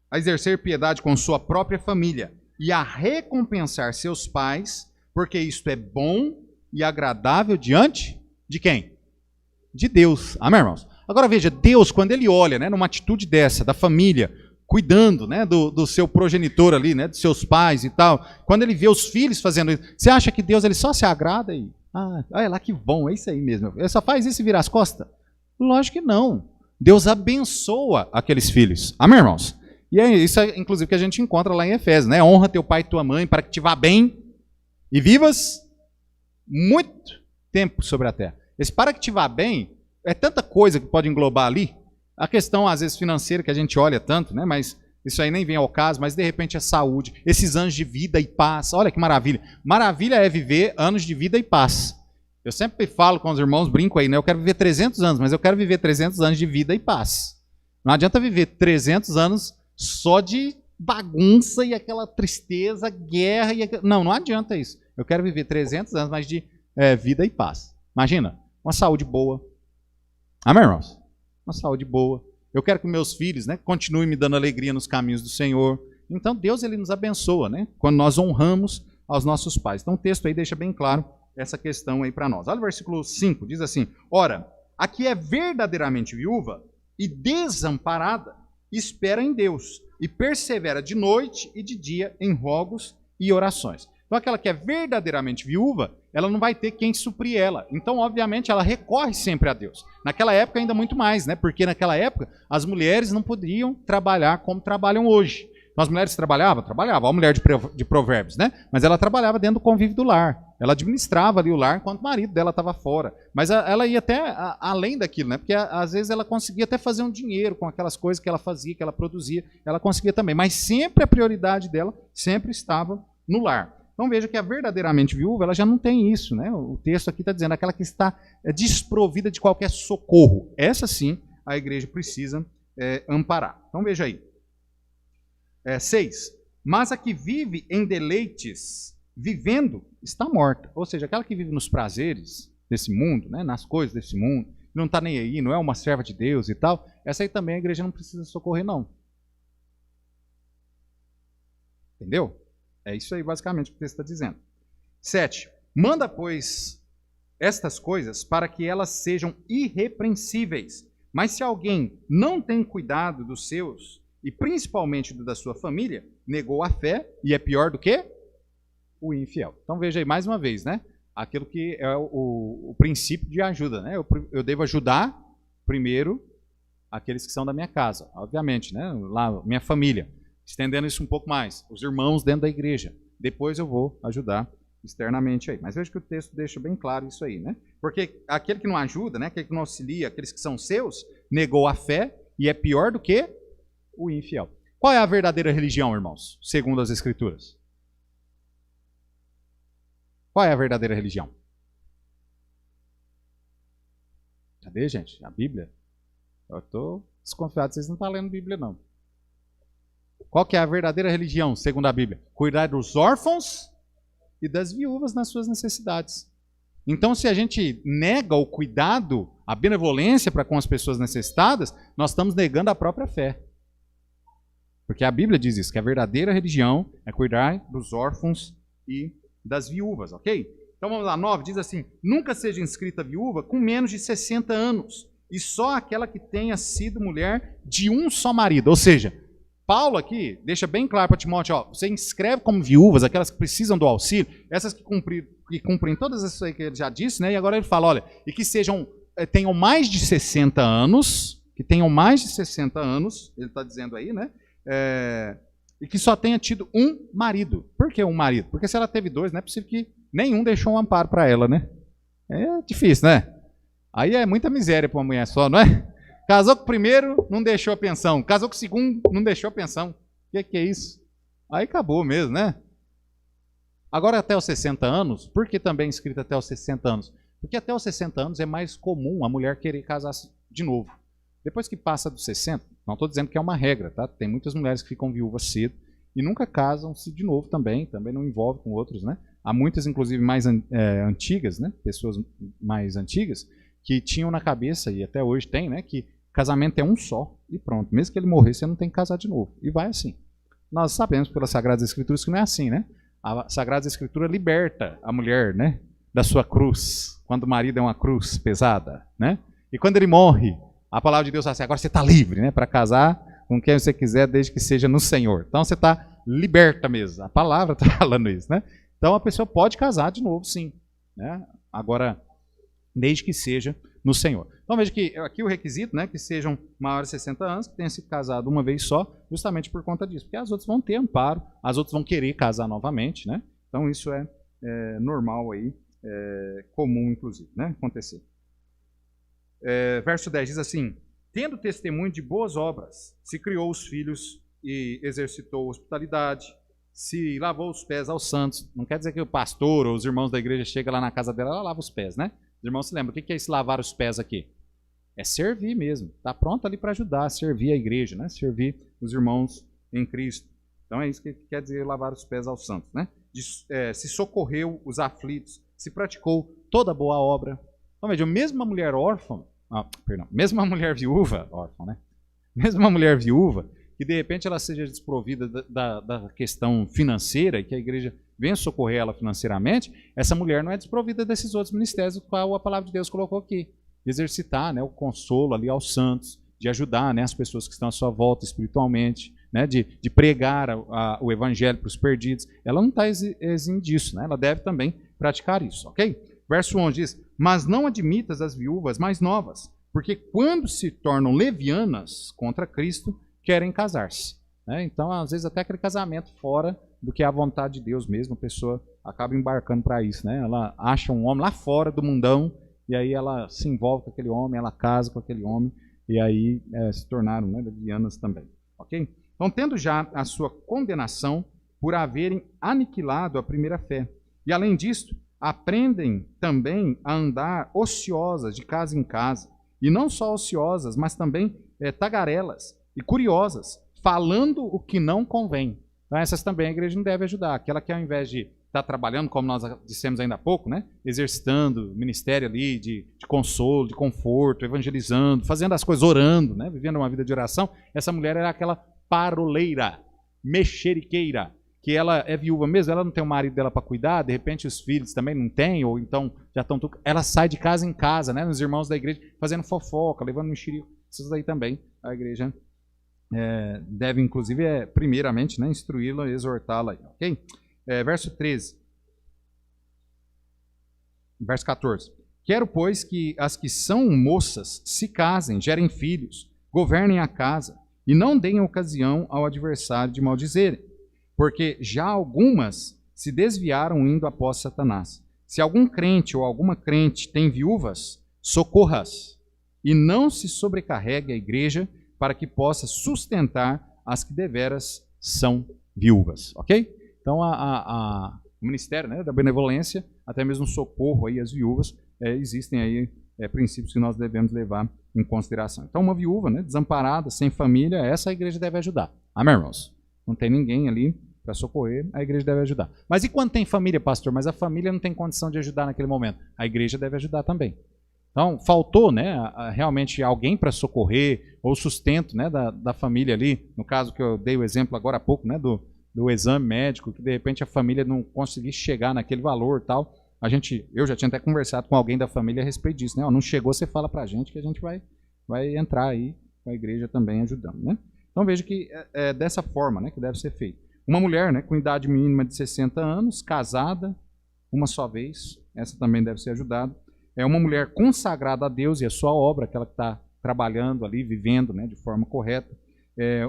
A exercer piedade com sua própria família e a recompensar seus pais, porque isto é bom e agradável diante de quem? De Deus. Amém, irmãos? Agora veja, Deus, quando ele olha, né, numa atitude dessa, da família, cuidando, né, do seu progenitor ali, né, dos seus pais e tal, quando ele vê os filhos fazendo isso, você acha que Deus ele só se agrada e, olha lá que bom, é isso aí mesmo, ele só faz isso e vira as costas? Lógico que não. Deus abençoa aqueles filhos. Amém, irmãos? E é isso, inclusive, que a gente encontra lá em Efésios, né? Honra teu pai e tua mãe para que te vá bem e vivas muito tempo sobre a terra. Esse para que te vá bem é tanta coisa que pode englobar ali. A questão, às vezes, financeira, que a gente olha tanto, né? Mas isso aí nem vem ao caso, mas de repente é saúde, esses anos de vida e paz. Olha que maravilha. Maravilha é viver anos de vida e paz. Eu sempre falo com os irmãos, brinco aí, né? Eu quero viver 300 anos, mas eu quero viver 300 anos de vida e paz. Não adianta viver 300 anos só de bagunça e aquela tristeza, guerra. Não adianta isso. Eu quero viver 300 anos, mas de vida e paz. Imagina, uma saúde boa. Amém, irmãos? Uma saúde boa. Eu quero que meus filhos, né, continuem me dando alegria nos caminhos do Senhor. Então, Deus ele nos abençoa, né, quando nós honramos aos nossos pais. Então, o texto aí deixa bem claro essa questão aí para nós. Olha o versículo 5, diz assim: ora, a que é verdadeiramente viúva e desamparada, espera em Deus e persevera de noite e de dia em rogos e orações. Então, aquela que é verdadeiramente viúva, ela não vai ter quem suprir ela. Então, obviamente, ela recorre sempre a Deus. Naquela época, ainda muito mais, né? Porque naquela época, as mulheres não poderiam trabalhar como trabalham hoje. Então, as mulheres trabalhavam? Trabalhavam. A mulher de Provérbios, né? Mas ela trabalhava dentro do convívio do lar. Ela administrava ali o lar enquanto o marido dela estava fora. Mas ela ia até além daquilo, né? Porque às vezes ela conseguia até fazer um dinheiro com aquelas coisas que ela fazia, que ela produzia. Ela conseguia também. Mas sempre a prioridade dela sempre estava no lar. Então veja que a verdadeiramente viúva, ela já não tem isso, né? O texto aqui está dizendo, aquela que está desprovida de qualquer socorro. Essa sim, a igreja precisa amparar. Então veja aí. 6. Mas a que vive em deleites, vivendo, está morta. Ou seja, aquela que vive nos prazeres desse mundo, né, nas coisas desse mundo, não está nem aí, não é uma serva de Deus e tal, essa aí também a igreja não precisa socorrer, não. Entendeu? É isso aí basicamente que o texto está dizendo. 7. Manda, pois, estas coisas para que elas sejam irrepreensíveis. Mas se alguém não tem cuidado dos seus, e principalmente do da sua família, negou a fé e é pior do que o infiel. Então veja aí mais uma vez, né? Aquilo que é o princípio de ajuda, né? Eu devo ajudar primeiro aqueles que são da minha casa, obviamente, né? Lá, minha família. Estendendo isso um pouco mais, os irmãos dentro da igreja. Depois eu vou ajudar externamente aí. Mas veja que o texto deixa bem claro isso aí, né? Porque aquele que não ajuda, né? Aquele que não auxilia, aqueles que são seus, negou a fé e é pior do que o infiel. Qual é a verdadeira religião, irmãos? Segundo as Escrituras. Qual é a verdadeira religião? Cadê, gente? A Bíblia? Eu estou desconfiado, vocês não estão lendo a Bíblia, não. Qual que é a verdadeira religião, segundo a Bíblia? Cuidar dos órfãos e das viúvas nas suas necessidades. Então, se a gente nega o cuidado, a benevolência para com as pessoas necessitadas, nós estamos negando a própria fé. Porque a Bíblia diz isso, que a verdadeira religião é cuidar dos órfãos e das viúvas, ok? Então vamos lá, 9, diz assim, nunca seja inscrita viúva com menos de 60 anos, e só aquela que tenha sido mulher de um só marido. Ou seja, Paulo aqui deixa bem claro para Timóteo, ó, você inscreve como viúvas, aquelas que precisam do auxílio, essas que cumprem todas essas aí que ele já disse, né? E agora ele fala, olha, e que tenham mais de 60 anos, ele está dizendo aí, né? E que só tenha tido um marido. Por que um marido? Porque se ela teve dois, não é possível que nenhum deixou um amparo para ela, né? É difícil, né? Aí é muita miséria para uma mulher só, não é? Casou com o primeiro, não deixou a pensão. Casou com o segundo, não deixou a pensão. O que é isso? Aí acabou mesmo, né? Agora até os 60 anos, por que também escrito até os 60 anos? Porque até os 60 anos é mais comum a mulher querer casar de novo. Depois que passa dos 60, não estou dizendo que é uma regra, tá? Tem muitas mulheres que ficam viúvas cedo e nunca casam-se de novo também não envolve com outros, né? Há muitas, inclusive, mais antigas, né? Pessoas mais antigas, que tinham na cabeça, e até hoje tem, né? Que casamento é um só e pronto. Mesmo que ele morrer, você não tem que casar de novo. E vai assim. Nós sabemos pelas Sagradas Escrituras que não é assim, né? A Sagrada Escritura liberta a mulher, né? Da sua cruz, quando o marido é uma cruz pesada, né? E quando ele morre, a palavra de Deus fala assim, agora você está livre, né? Para casar com quem você quiser, desde que seja no Senhor. Então você está liberta mesmo. A palavra está falando isso, né? Então a pessoa pode casar de novo, sim. Né? Agora, desde que seja no Senhor. Então veja que aqui o requisito, né? Que sejam maiores de 60 anos, que tenham sido casados uma vez só, justamente por conta disso. Porque as outras vão ter amparo, as outras vão querer casar novamente, né? Então isso é normal aí, comum inclusive, né? Acontecer. Verso 10 diz assim, tendo testemunho de boas obras, se criou os filhos e exercitou hospitalidade, se lavou os pés aos santos. Não quer dizer que o pastor ou os irmãos da igreja chegam lá na casa dela, ela lava os pés, né? Os irmãos se lembram, o que é esse lavar os pés aqui? É servir mesmo, está pronto ali para ajudar, servir a igreja, né? Servir os irmãos em Cristo. Então é isso que quer dizer lavar os pés aos santos, né? Se socorreu os aflitos, se praticou toda boa obra. Então veja, mesmo uma mulher órfã, mesmo uma mulher viúva, órfã, né? Mesmo uma mulher viúva, que de repente ela seja desprovida da questão financeira e que a igreja venha socorrer ela financeiramente, essa mulher não é desprovida desses outros ministérios, qual a palavra de Deus colocou aqui. De exercitar, né, o consolo ali aos santos, de ajudar, né, as pessoas que estão à sua volta espiritualmente, né, de pregar o evangelho para os perdidos. Ela não está exime disso, né, ela deve também praticar isso, ok? Verso 11 diz, mas não admitas as viúvas mais novas, porque quando se tornam levianas contra Cristo, querem casar-se. Né? Então, às vezes, até aquele casamento fora do que é a vontade de Deus mesmo, a pessoa acaba embarcando para isso. Né? Ela acha um homem lá fora do mundão, e aí ela se envolve com aquele homem, ela casa com aquele homem, e aí se tornaram, né, levianas também. Okay? Então, tendo já a sua condenação por haverem aniquilado a primeira fé. E, além disso, aprendem também a andar ociosas de casa em casa, e não só ociosas, mas também tagarelas, e curiosas, falando o que não convém. Então essas também a igreja não deve ajudar. Aquela que ao invés de estar trabalhando, como nós dissemos ainda há pouco, né, exercitando ministério ali de consolo, de conforto, evangelizando, fazendo as coisas, orando, né, vivendo uma vida de oração, essa mulher era aquela paroleira, mexeriqueira, que ela é viúva mesmo, ela não tem o marido dela para cuidar, de repente os filhos também não têm, ou então já estão... Ela sai de casa em casa, né, nos irmãos da igreja, fazendo fofoca, levando mexerico. Isso daí também a igreja deve, inclusive, primeiramente, né, instruí-la, exortá-la. Ok? Verso 13. Verso 14. Quero, pois, que as que são moças se casem, gerem filhos, governem a casa, e não deem ocasião ao adversário de maldizerem. Porque já algumas se desviaram indo após Satanás. Se algum crente ou alguma crente tem viúvas, socorra-as, e não se sobrecarregue a igreja para que possa sustentar as que deveras são viúvas. Ok? Então, o ministério, né, da benevolência, até mesmo o socorro aí às viúvas, existem aí princípios que nós devemos levar em consideração. Então, uma viúva, né, desamparada, sem família, essa a igreja deve ajudar. Amém, irmãos? Não tem ninguém ali para socorrer, a igreja deve ajudar. Mas e quando tem família, pastor? Mas a família não tem condição de ajudar naquele momento. A igreja deve ajudar também. Então, faltou, né, realmente alguém para socorrer, ou sustento, né, da família ali. No caso que eu dei o exemplo agora há pouco, né, do exame médico, que de repente a família não conseguisse chegar naquele valor e tal. Eu já tinha até conversado com alguém da família a respeito disso, né? Não chegou, você fala para a gente que a gente vai entrar aí com a igreja também ajudando, né? Então veja que é dessa forma, né, que deve ser feito. Uma mulher, né, com idade mínima de 60 anos, casada, uma só vez, essa também deve ser ajudada. É uma mulher consagrada a Deus e a sua obra, aquela que está trabalhando ali, vivendo, né, de forma correta.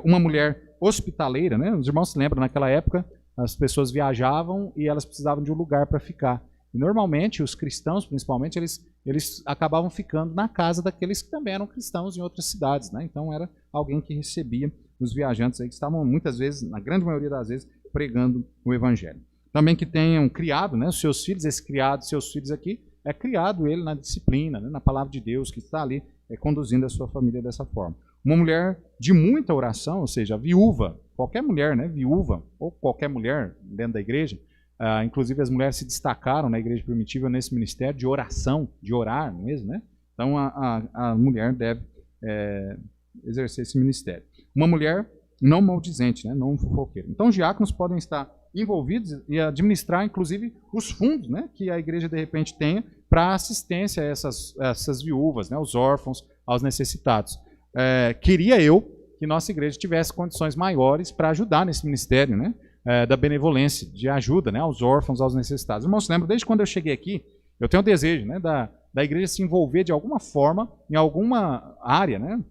Uma mulher hospitaleira, né? Os irmãos se lembram, naquela época as pessoas viajavam e elas precisavam de um lugar para ficar. E normalmente os cristãos, principalmente, eles acabavam ficando na casa daqueles que também eram cristãos em outras cidades, né? Então era alguém que recebia os viajantes aí que estavam muitas vezes, na grande maioria das vezes, pregando o evangelho. Também que tenham criado, né, os seus filhos, esse criado, seus filhos aqui, criado ele na disciplina, né, na palavra de Deus, que está ali conduzindo a sua família dessa forma. Uma mulher de muita oração, ou seja, viúva, qualquer mulher, né, viúva, ou qualquer mulher dentro da igreja, inclusive as mulheres se destacaram na igreja primitiva nesse ministério de oração, de orar mesmo, né? Então a mulher deve exercer esse ministério. Uma mulher não maldizente, né, não fofoqueira. Então os diáconos podem estar envolvidos e administrar, inclusive, os fundos, né, que a igreja de repente tenha para assistência a essas viúvas, né, aos órfãos, aos necessitados. Queria eu que nossa igreja tivesse condições maiores para ajudar nesse ministério, né, da benevolência, de ajuda, né, aos órfãos, aos necessitados. Irmãos, lembro, desde quando eu cheguei aqui, eu tenho o desejo, né, da igreja se envolver de alguma forma em alguma área, né,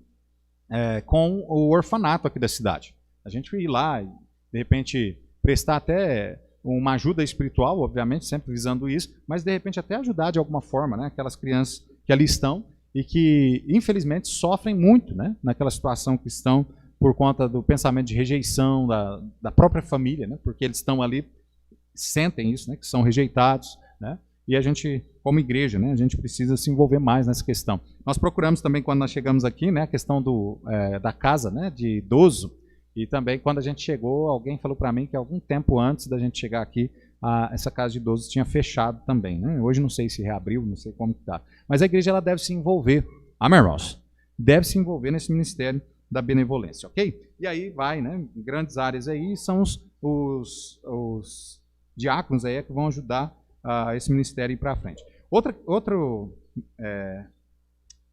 com o orfanato aqui da cidade. A gente ir lá e, de repente, prestar até uma ajuda espiritual, obviamente, sempre visando isso, mas, de repente, até ajudar de alguma forma, né, aquelas crianças que ali estão e que, infelizmente, sofrem muito, né, naquela situação que estão por conta do pensamento de rejeição da própria família, né, porque eles estão ali, sentem isso, né, que são rejeitados, né, e a gente, como igreja, né, a gente precisa se envolver mais nessa questão. Nós procuramos também, quando nós chegamos aqui, né, a questão da casa, né, de idoso, e também quando a gente chegou, alguém falou para mim que algum tempo antes da gente chegar aqui, essa casa de idosos tinha fechado também, né? Hoje não sei se reabriu, não sei como está. Mas a igreja ela deve se envolver, amém, irmãos? Deve se envolver nesse ministério da benevolência, ok? E aí vai, né, em grandes áreas aí, são os diáconos aí que vão ajudar esse ministério ir para frente. Outro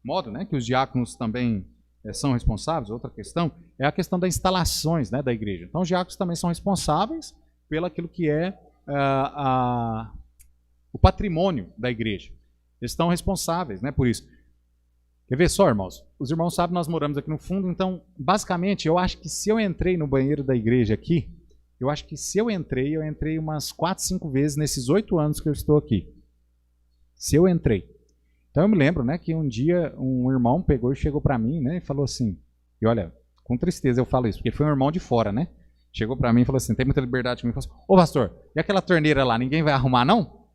modo, né, que os diáconos também são responsáveis, outra questão, é a questão das instalações, né, da igreja. Então os diáconos também são responsáveis pelo aquilo que é o patrimônio da igreja. Eles estão responsáveis, né, por isso. Quer ver só, irmãos? Os irmãos sabem, nós moramos aqui no fundo, então, basicamente, eu acho que se eu entrei no banheiro da igreja aqui, eu entrei umas 4, 5 vezes nesses 8 anos que eu estou aqui. Se eu entrei. Então eu me lembro, né, que um dia um irmão pegou e chegou para mim, né, e falou assim, e olha, com tristeza eu falo isso, porque foi um irmão de fora, né? Chegou para mim e falou assim, tem muita liberdade comigo, falou assim, ô pastor, e aquela torneira lá, ninguém vai arrumar não?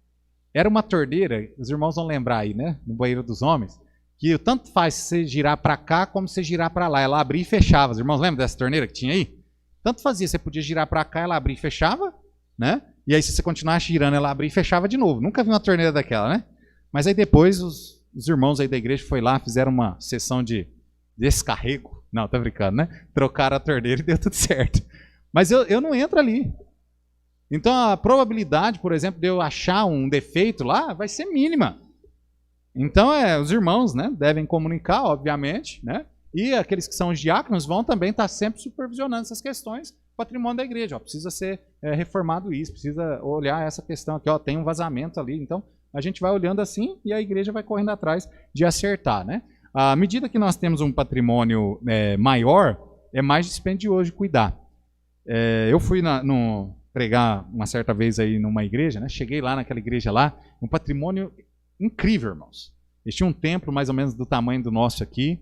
Era uma torneira, os irmãos vão lembrar aí, né, no banheiro dos homens, que tanto faz você girar para cá como você girar para lá, ela abria e fechava. Os irmãos lembram dessa torneira que tinha aí? Tanto fazia, você podia girar para cá, ela abria e fechava, né? E aí se você continuasse girando, ela abria e fechava de novo. Nunca vi uma torneira daquela, né? Mas aí depois os irmãos aí da igreja foram lá, fizeram uma sessão de descarrego. Não, tô brincando, né? Trocaram a torneira e deu tudo certo. Mas eu não entro ali. Então a probabilidade, por exemplo, de eu achar um defeito lá vai ser mínima. Então os irmãos, né, devem comunicar, obviamente, né? E aqueles que são os diáconos vão também estar sempre supervisionando essas questões, patrimônio da igreja. Ó, precisa ser reformado isso, precisa olhar essa questão aqui, ó, tem um vazamento ali. Então a gente vai olhando assim e a igreja vai correndo atrás de acertar, né? À medida que nós temos um patrimônio maior, é mais dispendioso de cuidar. Eu fui pregar uma certa vez aí numa igreja, né? Cheguei lá naquela igreja lá, um patrimônio incrível, irmãos. Eles tinham um templo mais ou menos do tamanho do nosso aqui,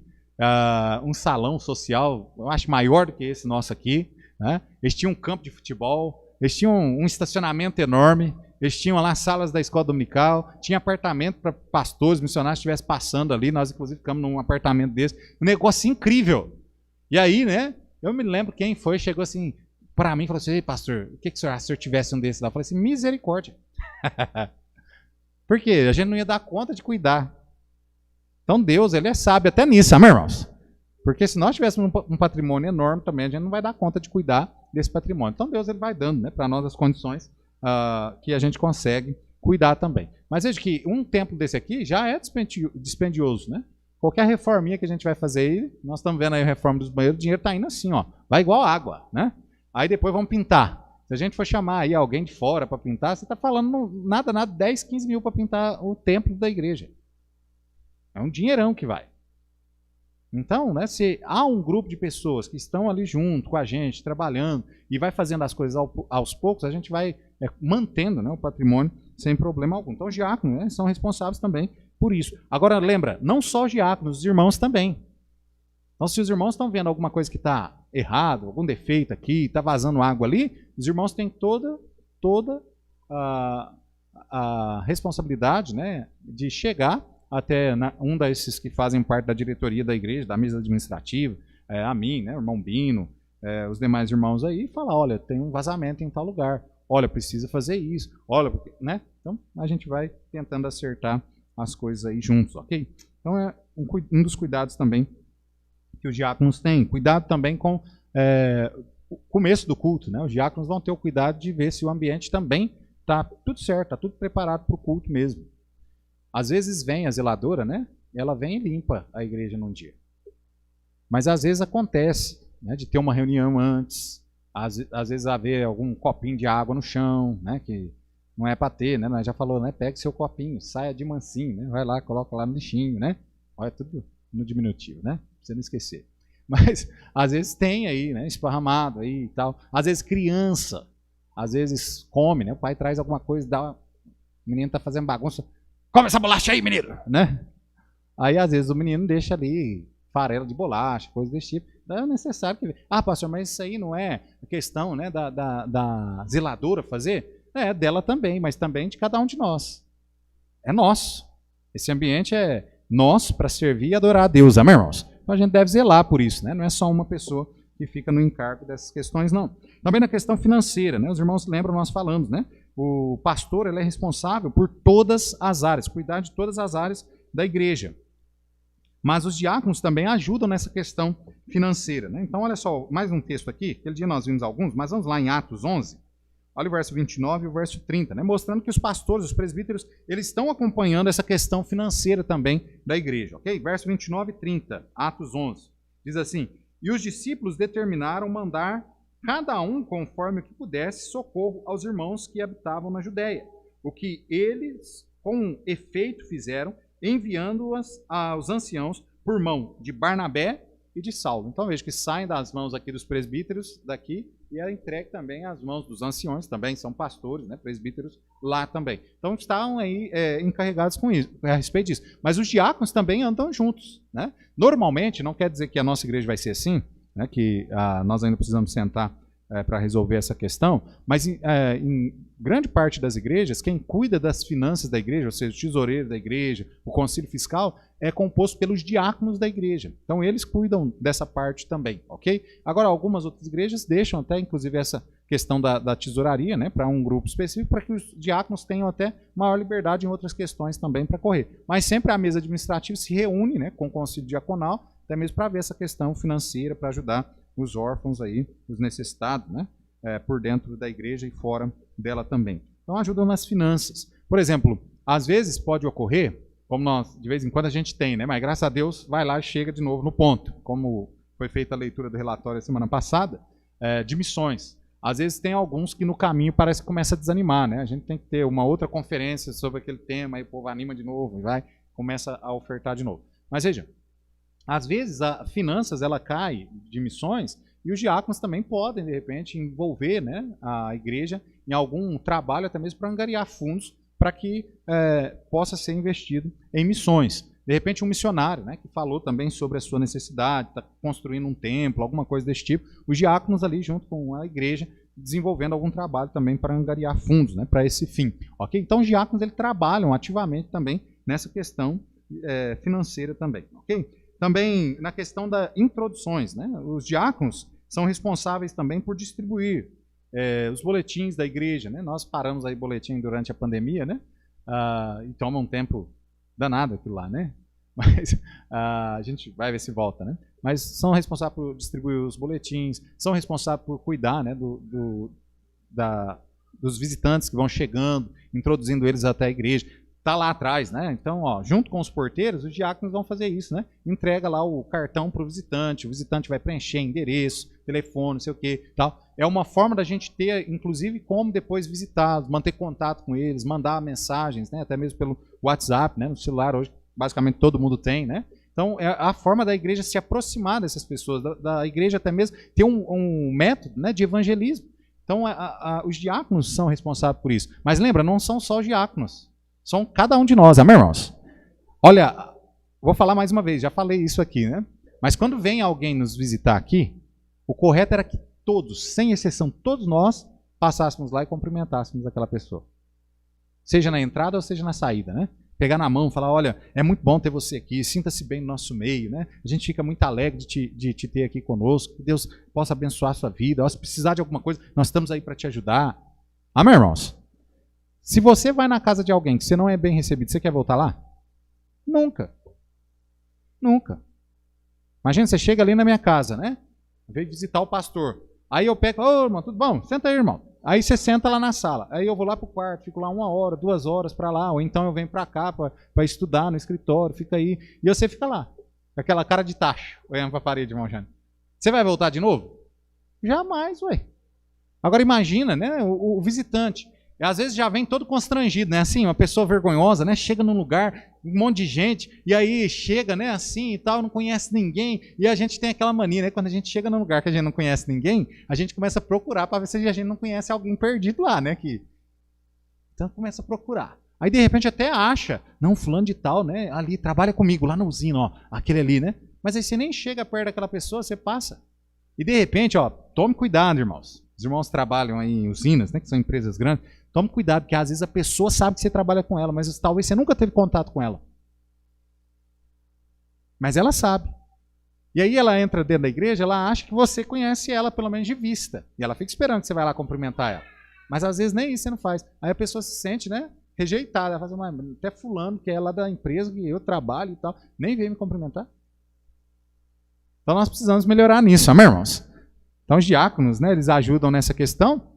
um salão social, eu acho maior do que esse nosso aqui, né? Eles tinham um campo de futebol, eles tinham um estacionamento enorme, eles tinham lá salas da escola dominical, tinha apartamento para pastores, missionários que estivessem passando ali, nós inclusive ficamos num apartamento desse, um negócio incrível. E aí, né, eu me lembro quem foi, chegou assim para mim e falou assim: ei, pastor, o que o senhor acha se eu tivesse um desses lá? Eu falei assim: misericórdia. Por quê? A gente não ia dar conta de cuidar. Então Deus, ele é sábio até nisso, amém, irmãos? Porque se nós tivéssemos um patrimônio enorme também, a gente não vai dar conta de cuidar desse patrimônio. Então Deus, ele vai dando, né, para nós as condições que a gente consegue cuidar também. Mas veja que um templo desse aqui já é dispendioso, né? Qualquer reforminha que a gente vai fazer aí, nós estamos vendo aí a reforma dos banheiros, o dinheiro está indo assim, ó, vai igual água, né? Aí depois vamos pintar. Se a gente for chamar aí alguém de fora para pintar, você está falando nada, 10, 15 mil para pintar o templo da igreja. É um dinheirão que vai. Então, né, se há um grupo de pessoas que estão ali junto com a gente, trabalhando, e vai fazendo as coisas aos poucos, a gente vai mantendo, né, o patrimônio sem problema algum. Então, os diáconos, né, são responsáveis também por isso. Agora, lembra, não só os diáconos, os irmãos também. Então, se os irmãos estão vendo alguma coisa que está errado, algum defeito aqui, está vazando água ali, os irmãos têm toda a responsabilidade, né, de chegar até um desses que fazem parte da diretoria da igreja, da mesa administrativa, a mim, né, o irmão Bino, os demais irmãos aí, e falar: olha, tem um vazamento em tal lugar, olha, precisa fazer isso, olha, né? Então, a gente vai tentando acertar as coisas aí juntos, ok? Então, é um dos cuidados também que os diáconos têm. Cuidado também com o começo do culto, né? Os diáconos vão ter o cuidado de ver se o ambiente também está tudo certo, está tudo preparado para o culto mesmo. Às vezes vem a zeladora, né? Ela vem e limpa a igreja num dia. Mas às vezes acontece, né, de ter uma reunião antes, às vezes haver algum copinho de água no chão, né, que não é para ter, né? Nós já falou, né? Pegue seu copinho, saia de mansinho, né? Vai lá, coloca lá no lixinho, né? Olha, tudo no diminutivo, né? Pra você não esquecer. Mas às vezes tem aí, né? Esparramado aí e tal. Às vezes criança, às vezes come, né? O pai traz alguma coisa, o menino tá fazendo bagunça. Come essa bolacha aí, menino, né? Aí, às vezes, o menino deixa ali farela de bolacha, coisa desse tipo. Daí é necessário que... Ah, pastor, mas isso aí não é a questão, né, da zeladora fazer? É dela também, mas também de cada um de nós. É nosso. Esse ambiente é nosso para servir e adorar a Deus, amém, irmãos? Então, a gente deve zelar por isso, né? Não é só uma pessoa que fica no encargo dessas questões, não. Também na questão financeira, né? Os irmãos lembram, nós falamos, né? O pastor, ele é responsável por todas as áreas, cuidar de todas as áreas da igreja. Mas os diáconos também ajudam nessa questão financeira, né? Então, olha só, mais um texto aqui. Aquele dia nós vimos alguns, mas vamos lá em Atos 11. Olha o verso 29 e o verso 30, né? Mostrando que os pastores, os presbíteros, eles estão acompanhando essa questão financeira também da igreja, ok? Verso 29 e 30, Atos 11. Diz assim: e os discípulos determinaram mandar cada um, conforme o que pudesse, socorro aos irmãos que habitavam na Judéia, o que eles, com efeito, fizeram, enviando-as aos anciãos por mão de Barnabé e de Saulo. Então veja que saem das mãos aqui dos presbíteros daqui e é entregue também às mãos dos anciões, também são pastores, né, presbíteros lá também. Então estavam aí encarregados com isso, a respeito disso. Mas os diáconos também andam juntos, né? Normalmente, não quer dizer que a nossa igreja vai ser assim, né, que nós ainda precisamos sentar para resolver essa questão, mas em grande parte das igrejas, quem cuida das finanças da igreja, ou seja, o tesoureiro da igreja, o conselho fiscal, é composto pelos diáconos da igreja. Então, eles cuidam dessa parte também, ok? Agora, algumas outras igrejas deixam até, inclusive, essa questão da tesouraria, né, para um grupo específico, para que os diáconos tenham até maior liberdade em outras questões também para correr. Mas sempre a mesa administrativa se reúne, né, com o conselho diaconal, até mesmo para ver essa questão financeira, para ajudar os órfãos aí, os necessitados, né, por dentro da igreja e fora dela também. Então, ajudam nas finanças. Por exemplo, às vezes pode ocorrer, como nós, de vez em quando a gente tem, né, mas graças a Deus vai lá e chega de novo no ponto, como foi feita a leitura do relatório a semana passada, de missões. Às vezes tem alguns que no caminho parece que começa a desanimar, né? A gente tem que ter uma outra conferência sobre aquele tema, aí o povo anima de novo, começa a ofertar de novo. Mas veja, às vezes a finanças ela cai de missões e os diáconos também podem, de repente, envolver, né, a igreja em algum trabalho, até mesmo para angariar fundos para que possa ser investido em missões. De repente, um missionário, né, que falou também sobre a sua necessidade, está construindo um templo, alguma coisa desse tipo, os diáconos ali, junto com a igreja, desenvolvendo algum trabalho também para angariar fundos, né, para esse fim. Okay? Então, os diáconos eles trabalham ativamente também nessa questão financeira também. Okay? Também na questão das introduções, né, os diáconos são responsáveis também por distribuir os boletins da igreja. Né? Nós paramos aí boletim durante a pandemia, né? E toma um tempo danado aquilo lá, né? Mas a gente vai ver se volta, né? Mas são responsáveis por distribuir os boletins, são responsáveis por cuidar, né, dos visitantes que vão chegando, introduzindo eles até a igreja. Está lá atrás, né? Então, ó, junto com os porteiros, os diáconos vão fazer isso, né? Entrega lá o cartão para o visitante vai preencher endereço, telefone, não sei o que, tal. É uma forma da gente ter, inclusive, como depois visitá-los, manter contato com eles, mandar mensagens, né? Até mesmo pelo WhatsApp, né? No celular hoje, basicamente todo mundo tem, né? Então, é a forma da igreja se aproximar dessas pessoas, da igreja até mesmo ter um método, né, de evangelismo. Então, os diáconos são responsáveis por isso. Mas lembra, não são só os diáconos. São cada um de nós, amém, irmãos? Olha, vou falar mais uma vez, já falei isso aqui, né? Mas quando vem alguém nos visitar aqui, o correto era que todos, sem exceção, todos nós, passássemos lá e cumprimentássemos aquela pessoa. Seja na entrada ou seja na saída, né? Pegar na mão, falar, olha, é muito bom ter você aqui, sinta-se bem no nosso meio, né? A gente fica muito alegre de te ter aqui conosco, que Deus possa abençoar a sua vida. Se precisar de alguma coisa, nós estamos aí para te ajudar. Amém, irmãos? Se você vai na casa de alguém que você não é bem recebido, você quer voltar lá? Nunca. Nunca. Imagina, você chega ali na minha casa, né? Veio visitar o pastor. Aí eu pego, ô irmão, tudo bom? Senta aí, irmão. Aí você senta lá na sala. Aí eu vou lá pro quarto, fico lá 1 hora, 2 horas para lá. Ou então eu venho para cá para estudar no escritório, fica aí. E você fica lá, com aquela cara de tacho, olhando para a parede, irmão Jânio. Você vai voltar de novo? Jamais, ué. Agora imagina, né, o visitante. E às vezes já vem todo constrangido, né? Assim, uma pessoa vergonhosa, né? Chega num lugar, um monte de gente, e aí chega, né, assim e tal, não conhece ninguém, e a gente tem aquela mania, né? Quando a gente chega num lugar que a gente não conhece ninguém, a gente começa a procurar para ver se a gente não conhece alguém perdido lá, né? Então começa a procurar. Aí de repente até acha, não, fulano de tal, né? Ali, trabalha comigo, lá na usina, ó, aquele ali, né? Mas aí você nem chega perto daquela pessoa, você passa. E de repente, ó, tome cuidado, irmãos. Os irmãos trabalham aí em usinas, né? Que são empresas grandes. Tome cuidado, porque às vezes a pessoa sabe que você trabalha com ela, mas talvez você nunca teve contato com ela. Mas ela sabe. E aí ela entra dentro da igreja, ela acha que você conhece ela, pelo menos de vista. E ela fica esperando que você vai lá cumprimentar ela. Mas às vezes nem isso você não faz. Aí a pessoa se sente, né, rejeitada. Ela fala assim, até fulano, que é lá da empresa que eu trabalho e tal, nem veio me cumprimentar. Então nós precisamos melhorar nisso, amém, irmãos? Então os diáconos, né, eles ajudam nessa questão,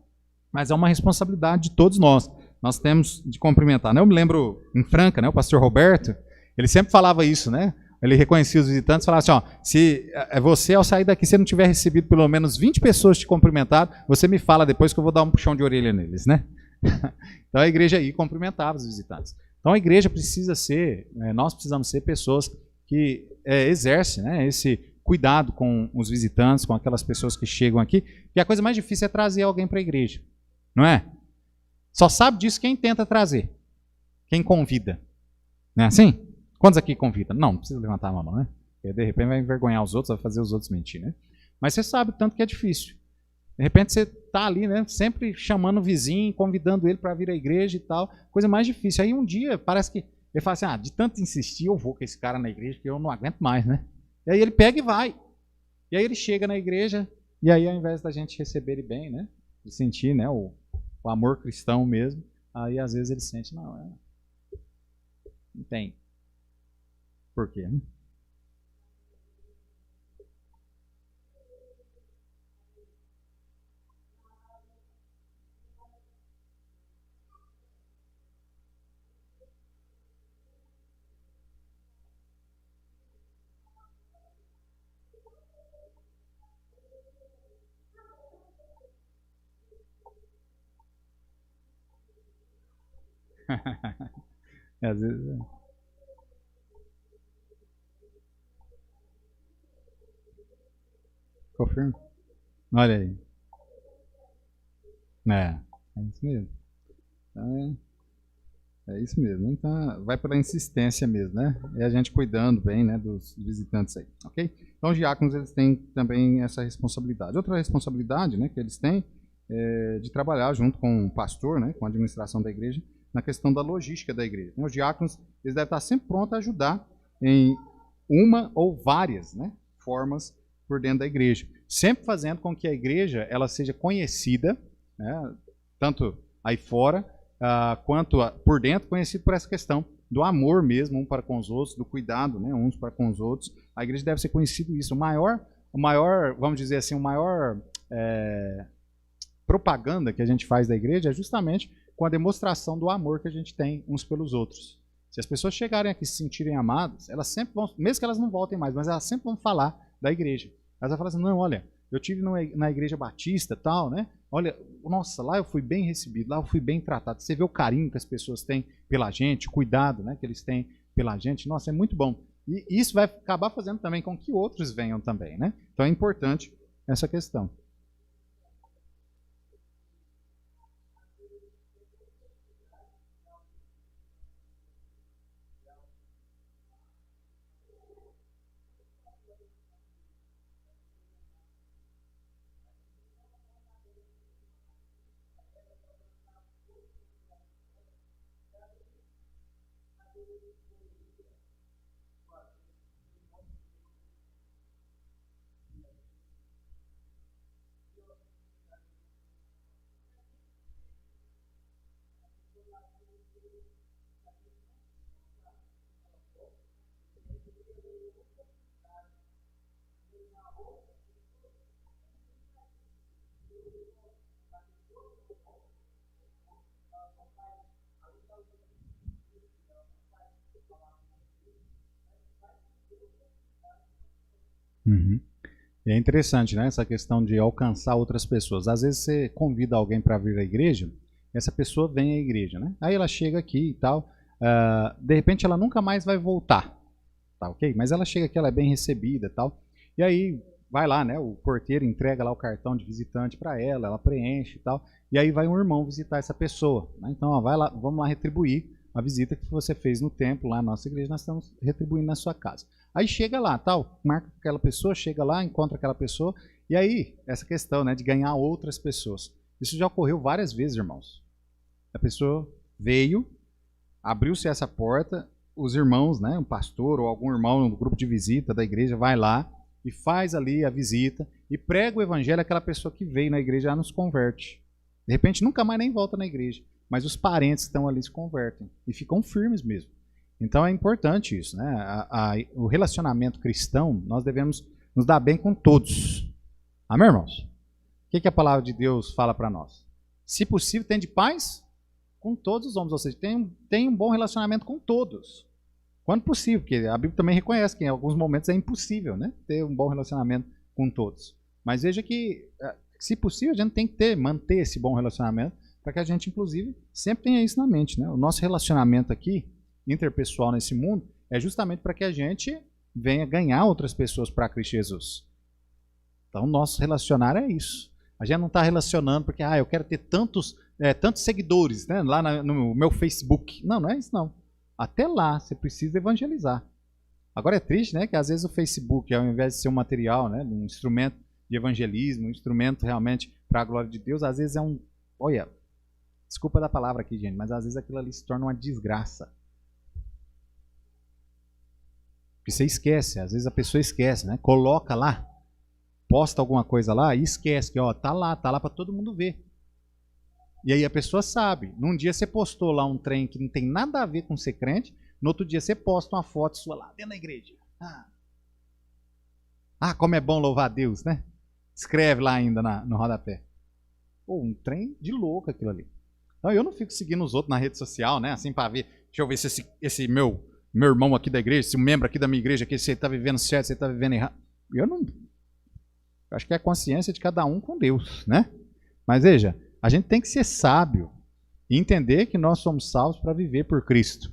mas é uma responsabilidade de todos nós. Nós temos de cumprimentar. Eu me lembro em Franca, né, o pastor Roberto, ele sempre falava isso, né? Ele reconhecia os visitantes e falava assim, ó, se você ao sair daqui, se não tiver recebido pelo menos 20 pessoas te cumprimentado, você me fala depois que eu vou dar um puxão de orelha neles, né? Então a igreja aí cumprimentava os visitantes. Então a igreja precisa ser, nós precisamos ser pessoas que exercem, né, esse cuidado com os visitantes, com aquelas pessoas que chegam aqui, e a coisa mais difícil é trazer alguém para a igreja. Não é? Só sabe disso quem tenta trazer. Quem convida. Não é assim? Quantos aqui convidam? Não precisa levantar a mão, né? Porque de repente vai envergonhar os outros, vai fazer os outros mentir, né? Mas você sabe o tanto que é difícil. De repente você está ali, né, sempre chamando o vizinho, convidando ele para vir à igreja e tal, coisa mais difícil. Aí um dia parece que ele fala assim, de tanto insistir eu vou com esse cara na igreja, porque eu não aguento mais, né? E aí ele pega e vai. E aí ele chega na igreja, e aí ao invés da gente receber ele bem, né, de sentir, né, o amor cristão mesmo, aí às vezes ele sente, não tem. Por quê, né? Às vezes. Confirma. Olha aí. É isso mesmo. É isso mesmo. Então, vai pela insistência mesmo, né? É a gente cuidando bem, né, dos visitantes aí, ok? Então, os diáconos, eles têm também essa responsabilidade. Outra responsabilidade, né, que eles têm é de trabalhar junto com o pastor, né, com a administração da igreja, na questão da logística da igreja. Então, os diáconos, eles devem estar sempre prontos a ajudar em uma ou várias, né, formas por dentro da igreja. Sempre fazendo com que a igreja ela seja conhecida, né, tanto aí fora, quanto por dentro, conhecido por essa questão do amor mesmo, um para com os outros, do cuidado, né, uns para com os outros. A igreja deve ser conhecido isso. O maior, vamos dizer assim, o maior propaganda que a gente faz da igreja é justamente com a demonstração do amor que a gente tem uns pelos outros. Se as pessoas chegarem aqui se sentirem amadas, elas sempre vão, mesmo que elas não voltem mais, mas elas sempre vão falar da igreja. Elas vão falar assim, não, olha, eu tive na igreja batista tal, né? Olha, nossa, lá eu fui bem recebido, lá eu fui bem tratado. Você vê o carinho que as pessoas têm pela gente, o cuidado, né, que eles têm pela gente. Nossa, é muito bom. E isso vai acabar fazendo também com que outros venham também, né? Então é importante essa questão. Uhum. E é interessante, né, essa questão de alcançar outras pessoas. Às vezes você convida alguém para vir à igreja, essa pessoa vem à igreja, né? Aí ela chega aqui e tal, de repente ela nunca mais vai voltar, tá ok? Mas ela chega aqui, ela é bem recebida e tal, e aí vai lá, né, o porteiro entrega lá o cartão de visitante para ela preenche e tal, e aí vai um irmão visitar essa pessoa, né? Então, ó, vai lá, vamos lá retribuir a visita que você fez no templo, lá na nossa igreja, nós estamos retribuindo na sua casa. Aí chega lá, tal, marca aquela pessoa, chega lá, encontra aquela pessoa, e aí, essa questão, né, de ganhar outras pessoas. Isso já ocorreu várias vezes, irmãos. A pessoa veio, abriu-se essa porta, os irmãos, né, um pastor ou algum irmão no grupo de visita da igreja vai lá e faz ali a visita e prega o evangelho àquela pessoa que veio na igreja já nos converte. De repente nunca mais nem volta na igreja, mas os parentes que estão ali se convertem e ficam firmes mesmo. Então é importante isso, né? O relacionamento cristão, nós devemos nos dar bem com todos. Amém, irmãos? O que a palavra de Deus fala para nós? Se possível, tem de paz com todos os homens, ou seja, tem um bom relacionamento com todos. Quando possível, porque a Bíblia também reconhece que em alguns momentos é impossível, né, ter um bom relacionamento com todos. Mas veja que, se possível, a gente tem que manter esse bom relacionamento para que a gente, inclusive, sempre tenha isso na mente, né? O nosso relacionamento aqui, interpessoal nesse mundo, é justamente para que a gente venha ganhar outras pessoas para Cristo Jesus. Então, nosso relacionar é isso. A gente não está relacionando porque eu quero ter tantos seguidores, né, lá no meu Facebook. Não, não é isso não. Até lá você precisa evangelizar. Agora é triste, né, que às vezes o Facebook, ao invés de ser um material, né, um instrumento de evangelismo, um instrumento realmente para a glória de Deus, às vezes é um... Olha, desculpa da palavra aqui, gente, mas às vezes aquilo ali se torna uma desgraça. Porque você esquece, às vezes a pessoa esquece, né? Coloca lá, posta alguma coisa lá e esquece que, ó, tá lá para todo mundo ver. E aí a pessoa sabe. Num dia você postou lá um trem que não tem nada a ver com ser crente, no outro dia você posta uma foto sua lá dentro da igreja. Como é bom louvar a Deus, né? Escreve lá ainda no rodapé. Pô, um trem de louco aquilo ali. Então eu não fico seguindo os outros na rede social, né? Assim, para ver, deixa eu ver se esse meu irmão aqui da igreja, esse membro aqui da minha igreja, aqui, se ele está vivendo certo, se ele está vivendo errado. Eu acho que é a consciência de cada um com Deus, né? Mas veja, a gente tem que ser sábio e entender que nós somos salvos para viver por Cristo.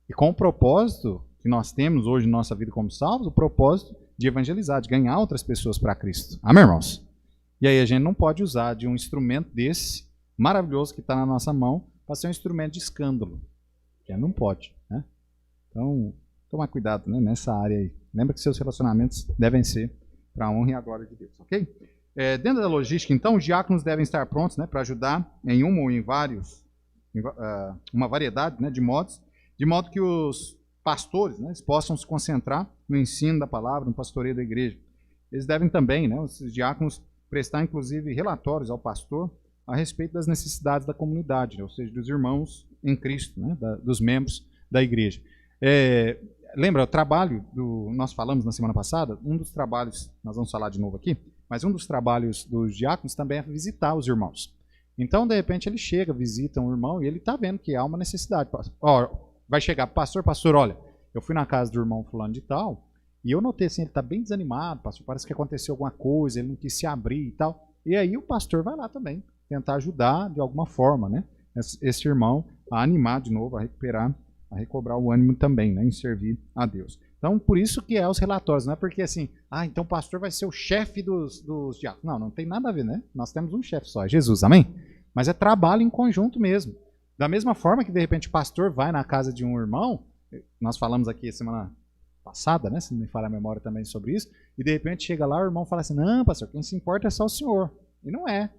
E com o propósito que nós temos hoje na nossa vida como salvos, o propósito de evangelizar, de ganhar outras pessoas para Cristo. Amém, irmãos? E aí a gente não pode usar de um instrumento desse, maravilhoso, que está na nossa mão, para ser um instrumento de escândalo. Não pode, né? Então, tomar cuidado, né, nessa área aí. Lembra que seus relacionamentos devem ser para a honra e a glória de Deus, ok? Dentro da logística, então, os diáconos devem estar prontos, né, para ajudar em uma ou em uma variedade, né, de modos, de modo que os pastores, né, eles possam se concentrar no ensino da palavra, no pastoreio da igreja. Eles devem também, né, os diáconos, prestar inclusive relatórios ao pastor a respeito das necessidades da comunidade, né, ou seja, dos irmãos em Cristo, né, dos membros da igreja. Lembra, o trabalho, nós falamos na semana passada, um dos trabalhos, nós vamos falar de novo aqui, mas um dos trabalhos dos diáconos também é visitar os irmãos. Então, de repente, ele chega, visita um irmão e ele está vendo que há uma necessidade. Vai chegar, pastor, olha, eu fui na casa do irmão fulano de tal, e eu notei assim, ele está bem desanimado, pastor, parece que aconteceu alguma coisa, ele não quis se abrir e tal. E aí o pastor vai lá também, tentar ajudar de alguma forma, né, esse irmão a animar de novo, a recuperar, a recobrar o ânimo também, né, em servir a Deus. Então, por isso que é os relatórios, não é porque assim, então o pastor vai ser o chefe dos diáconos. Não tem nada a ver, né? Nós temos um chefe só, é Jesus, amém? Mas é trabalho em conjunto mesmo. Da mesma forma que, de repente, o pastor vai na casa de um irmão, nós falamos aqui semana passada, né, se não me falha a memória também sobre isso, e de repente chega lá, o irmão fala assim, não, pastor, quem se importa é só o senhor. E não é.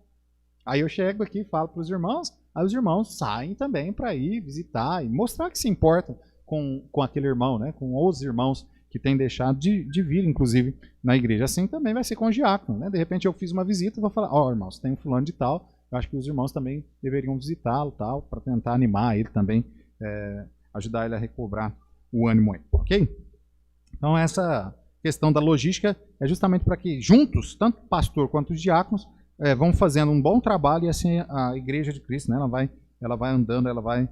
Aí eu chego aqui e falo para os irmãos, aí os irmãos saem também para ir visitar e mostrar que se importam com aquele irmão, né, com os irmãos que têm deixado de vir, inclusive, na igreja. Assim também vai ser com o diácono, né? De repente eu fiz uma visita e vou falar, irmãos, tem um fulano de tal, eu acho que os irmãos também deveriam visitá-lo, tal, para tentar animar ele também, ajudar ele a recobrar o ânimo aí, ok? Então essa questão da logística é justamente para que juntos, tanto o pastor quanto os diáconos, vão fazendo um bom trabalho e assim a igreja de Cristo, né, ela vai andando, ela vai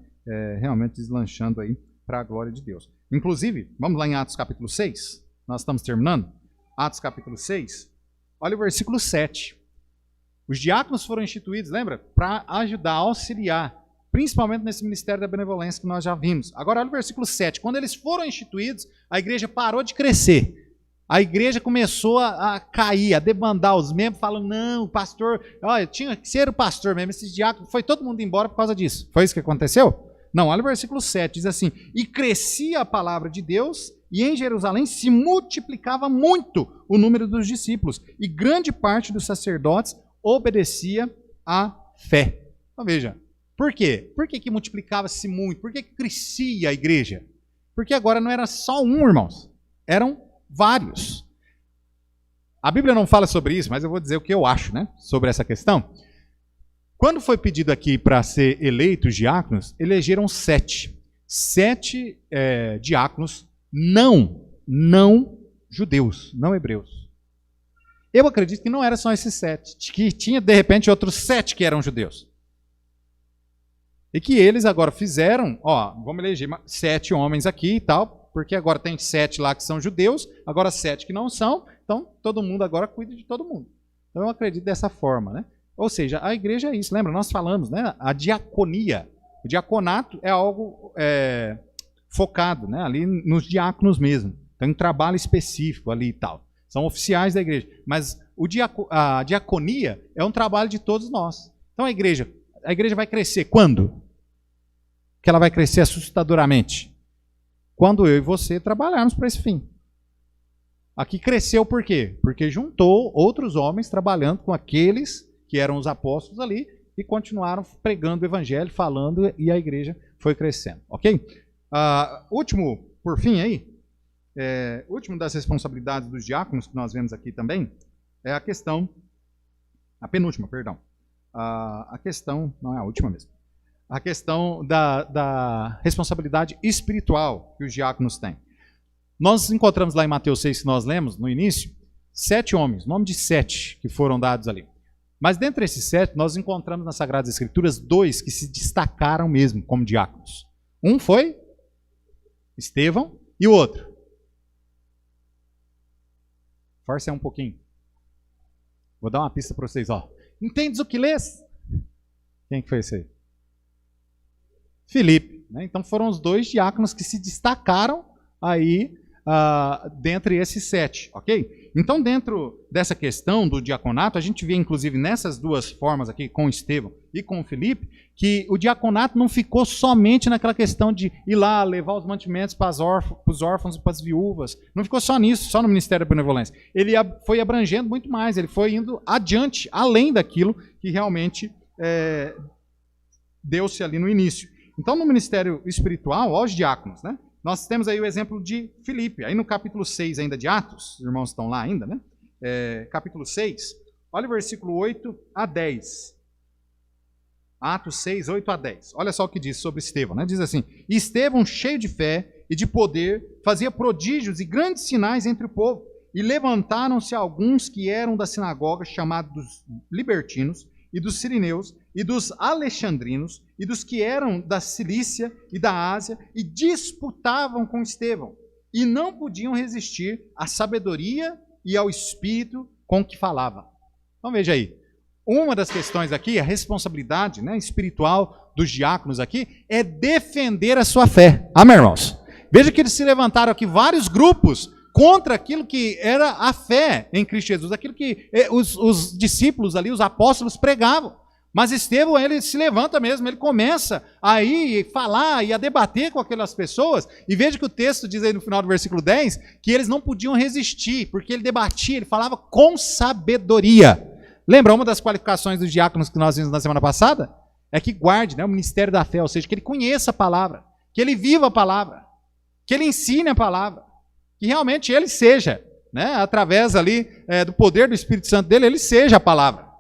realmente deslanchando aí para a glória de Deus. Inclusive, vamos lá em Atos capítulo 6, nós estamos terminando, Atos capítulo 6, olha o versículo 7. Os diáconos foram instituídos, lembra? Para ajudar, auxiliar, principalmente nesse ministério da benevolência que nós já vimos. Agora olha o versículo 7, quando eles foram instituídos, a igreja parou de crescer. A igreja começou a cair, a debandar, os membros falando, não, o pastor, olha, tinha que ser o pastor mesmo, esses diáconos, foi todo mundo embora por causa disso. Foi isso que aconteceu? Não, olha o versículo 7, diz assim, e crescia a palavra de Deus, e em Jerusalém se multiplicava muito o número dos discípulos, e grande parte dos sacerdotes obedecia à fé. Então veja, por quê? Por que multiplicava-se muito? Por que crescia a igreja? Porque agora não era só um, irmãos, eram vários. A Bíblia não fala sobre isso, mas eu vou dizer o que eu acho, né, sobre essa questão. Quando foi pedido aqui para ser eleitos diáconos, elegeram 7. 7 diáconos não judeus, não hebreus. Eu acredito que não era só esses 7, que tinha de repente outros 7 que eram judeus. E que eles agora fizeram, vamos eleger 7 homens aqui e tal, porque agora tem 7 lá que são judeus, agora 7 que não são, então todo mundo agora cuida de todo mundo. Então eu acredito dessa forma, né? Ou seja, a igreja é isso, lembra? Nós falamos, né? A diaconia. O diaconato é algo focado, né? Ali nos diáconos mesmo. Tem um trabalho específico ali e tal. São oficiais da igreja. Mas a diaconia é um trabalho de todos nós. Então a igreja vai crescer quando? Que ela vai crescer assustadoramente? Quando eu e você trabalharmos para esse fim. aqui cresceu por quê? Porque juntou outros homens trabalhando com aqueles que eram os apóstolos ali e continuaram pregando o evangelho, falando, e a igreja foi crescendo, ok? Último, por fim aí, último das responsabilidades dos diáconos que nós vemos aqui também, é a questão, a penúltima, perdão, a questão, não é a última mesmo, a questão da responsabilidade espiritual que os diáconos têm. Nós encontramos lá em Mateus 6, que nós lemos no início, 7 homens, nome de 7 que foram dados ali. Mas dentre esses 7, nós encontramos nas Sagradas Escrituras 2 que se destacaram mesmo como diáconos. Um foi Estevão e o outro? Força um pouquinho. Vou dar uma pista para vocês, ó. Entendes o que lês? Quem que foi esse aí? Filipe. Né? Então foram os 2 diáconos que se destacaram aí dentre esses 7, ok? Então dentro dessa questão do diaconato, a gente vê inclusive nessas 2 formas aqui, com Estevão e com Filipe, que o diaconato não ficou somente naquela questão de ir lá levar os mantimentos para os órfãos e para as viúvas, não ficou só nisso, só no Ministério da Benevolência. Ele foi abrangendo muito mais, ele foi indo adiante, além daquilo que realmente deu-se ali no início. Então no Ministério Espiritual, aos diáconos, né? Nós temos aí o exemplo de Filipe, aí no capítulo 6 ainda de Atos, os irmãos estão lá ainda, né? Capítulo 6, olha o versículo 8 a 10. Atos 6, 8 a 10. Olha só o que diz sobre Estevão, né? Diz assim: E Estevão, cheio de fé e de poder, fazia prodígios e grandes sinais entre o povo. E levantaram-se alguns que eram da sinagoga, chamados libertinos, e dos sirineus, e dos alexandrinos, e dos que eram da Cilícia e da Ásia, e disputavam com Estevão, e não podiam resistir à sabedoria e ao espírito com que falava. Então veja aí, uma das questões aqui, a responsabilidade, né, espiritual dos diáconos aqui, é defender a sua fé. Amém, irmãos? Veja que eles se levantaram aqui vários grupos contra aquilo que era a fé em Cristo Jesus, aquilo que os discípulos ali, os apóstolos pregavam. Mas Estevão, ele se levanta mesmo, ele começa a ir falar e a debater com aquelas pessoas, e veja que o texto diz aí no final do versículo 10, que eles não podiam resistir, porque ele debatia, ele falava com sabedoria. Lembra uma das qualificações dos diáconos que nós vimos na semana passada? É que guarde, né, o ministério da fé, ou seja, que ele conheça a palavra, que ele viva a palavra, que ele ensine a palavra, que realmente ele seja, né, através ali do poder do Espírito Santo dele, ele seja a palavra.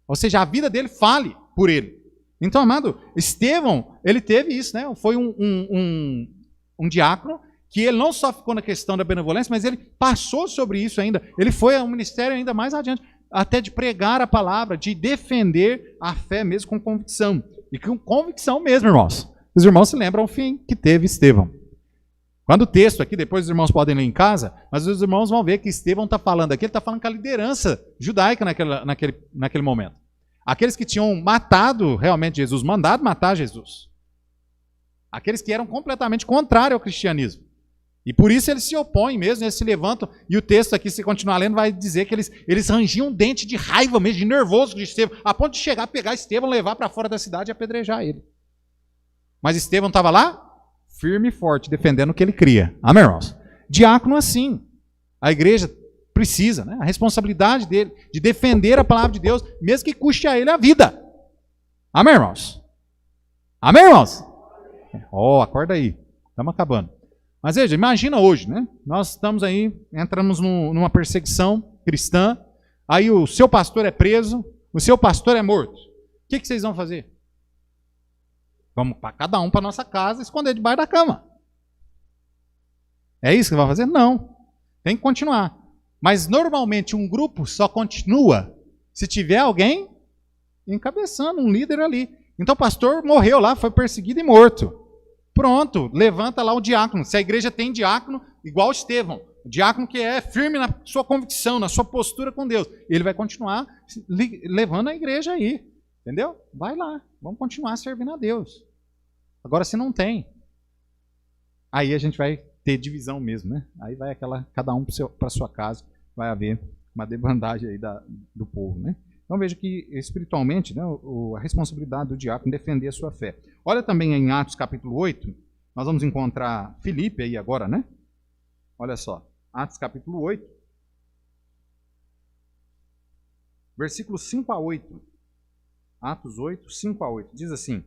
Ou seja, a vida dele fale por ele. Então, amado, Estevão, ele teve isso, né? Foi um diácono que ele não só ficou na questão da benevolência, mas ele passou sobre isso ainda. Ele foi a um ministério ainda mais adiante, até de pregar a palavra, de defender a fé mesmo com convicção. E com convicção mesmo, irmãos. Os irmãos se lembram o fim que teve Estevão. Quando o texto aqui, depois os irmãos podem ler em casa, mas os irmãos vão ver que Estevão está falando aqui, ele está falando com a liderança judaica naquele momento. Aqueles que tinham matado realmente Jesus, mandado matar Jesus. Aqueles que eram completamente contrários ao cristianismo. E por isso eles se opõem mesmo, eles se levantam, e o texto aqui, se continuar lendo, vai dizer que eles rangiam um dente de raiva mesmo, de nervoso de Estevão, a ponto de chegar, pegar Estevão, levar para fora da cidade e apedrejar ele. Mas Estevão estava lá, firme e forte, defendendo o que ele cria. Amém, irmãos? Diácono assim. A igreja precisa, né? A responsabilidade dele de defender a palavra de Deus, mesmo que custe a ele a vida. Amém, irmãos? Amém, irmãos? Acorda aí. Estamos acabando. Mas veja, imagina hoje, né? Nós estamos aí, entramos numa perseguição cristã, aí o seu pastor é preso, o seu pastor é morto. O que vocês vão fazer? Vamos para cada um para nossa casa, esconder debaixo da cama. É isso que vai fazer? Não. Tem que continuar. Mas normalmente um grupo só continua se tiver alguém encabeçando, um líder ali. Então o pastor morreu lá, foi perseguido e morto. Pronto, levanta lá o diácono. Se a igreja tem diácono, igual Estevão, o diácono que é firme na sua convicção, na sua postura com Deus, ele vai continuar levando a igreja aí. Entendeu? Vai lá, vamos continuar servindo a Deus. Agora, se não tem, aí a gente vai ter divisão mesmo, né? Aí vai cada um para sua casa, vai haver uma debandagem aí do povo, né? Então veja que espiritualmente, né, a responsabilidade do diácono é defender a sua fé. Olha também em Atos capítulo 8, nós vamos encontrar Filipe aí agora, né? Olha só. Atos capítulo 8, versículos 5 a 8. Atos 8, 5 a 8. Diz assim: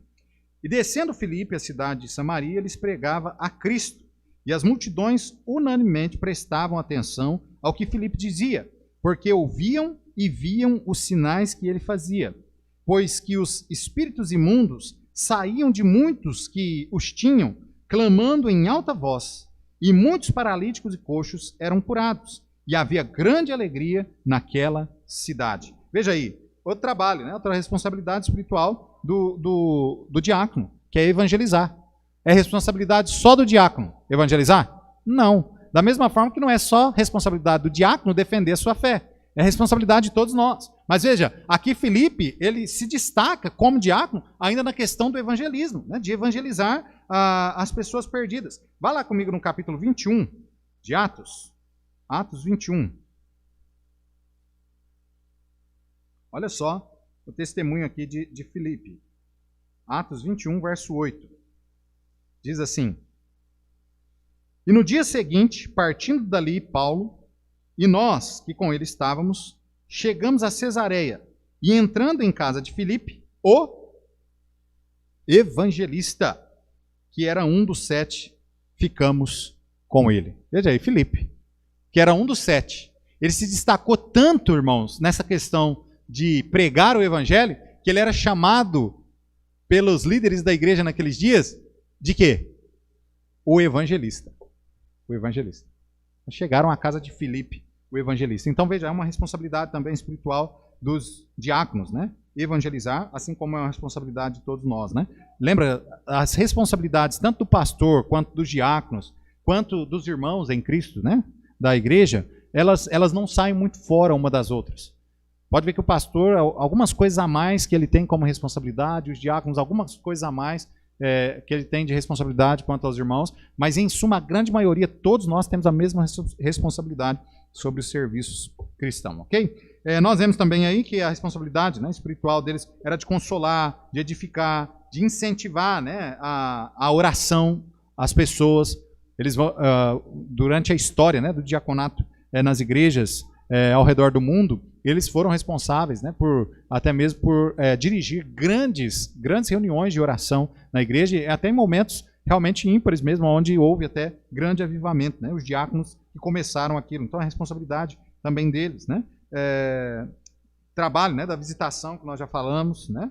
E descendo Filipe à cidade de Samaria, lhes pregava a Cristo. E as multidões unanimemente prestavam atenção ao que Filipe dizia, porque ouviam e viam os sinais que ele fazia, pois que os espíritos imundos saíam de muitos que os tinham, clamando em alta voz, e muitos paralíticos e coxos eram curados, e havia grande alegria naquela cidade. Veja aí, outro trabalho, né? Outra responsabilidade espiritual do diácono, que é evangelizar. É responsabilidade só do diácono evangelizar? Não. Da mesma forma que não é só responsabilidade do diácono defender a sua fé. É responsabilidade de todos nós. Mas veja, aqui Filipe, ele se destaca como diácono ainda na questão do evangelismo, né? De evangelizar as pessoas perdidas. Vá lá comigo no capítulo 21 de Atos. Atos 21. Olha só o testemunho aqui de Filipe. Atos 21, verso 8. Diz assim: E no dia seguinte, partindo dali, Paulo e nós, que com ele estávamos, chegamos a Cesareia, e entrando em casa de Filipe, o evangelista, que era um dos 7, ficamos com ele. Veja aí, Filipe, que era um dos 7. Ele se destacou tanto, irmãos, nessa questão de pregar o evangelho, que ele era chamado pelos líderes da igreja naqueles dias de quê? O evangelista. O evangelista. Chegaram à casa de Filipe, o evangelista. Então, veja, é uma responsabilidade também espiritual dos diáconos, né? Evangelizar, assim como é uma responsabilidade de todos nós, né? Lembra, as responsabilidades tanto do pastor, quanto dos diáconos, quanto dos irmãos em Cristo, né? Da igreja, elas não saem muito fora uma das outras. Pode ver que o pastor, algumas coisas a mais que ele tem como responsabilidade, os diáconos, algumas coisas a mais que ele tem de responsabilidade quanto aos irmãos, mas em suma, a grande maioria, todos nós temos a mesma responsabilidade sobre os serviços cristãos, ok? Nós vemos também aí que a responsabilidade, né, espiritual deles era de consolar, de edificar, de incentivar, né, a oração, as pessoas. Eles durante a história, né, do diaconato nas igrejas ao redor do mundo, eles foram responsáveis, né, até mesmo por dirigir grandes reuniões de oração na igreja, até em momentos realmente ímpares mesmo, onde houve até grande avivamento, né, os diáconos que começaram aquilo. Então, a responsabilidade também deles, né, trabalho, né, da visitação, que nós já falamos, né,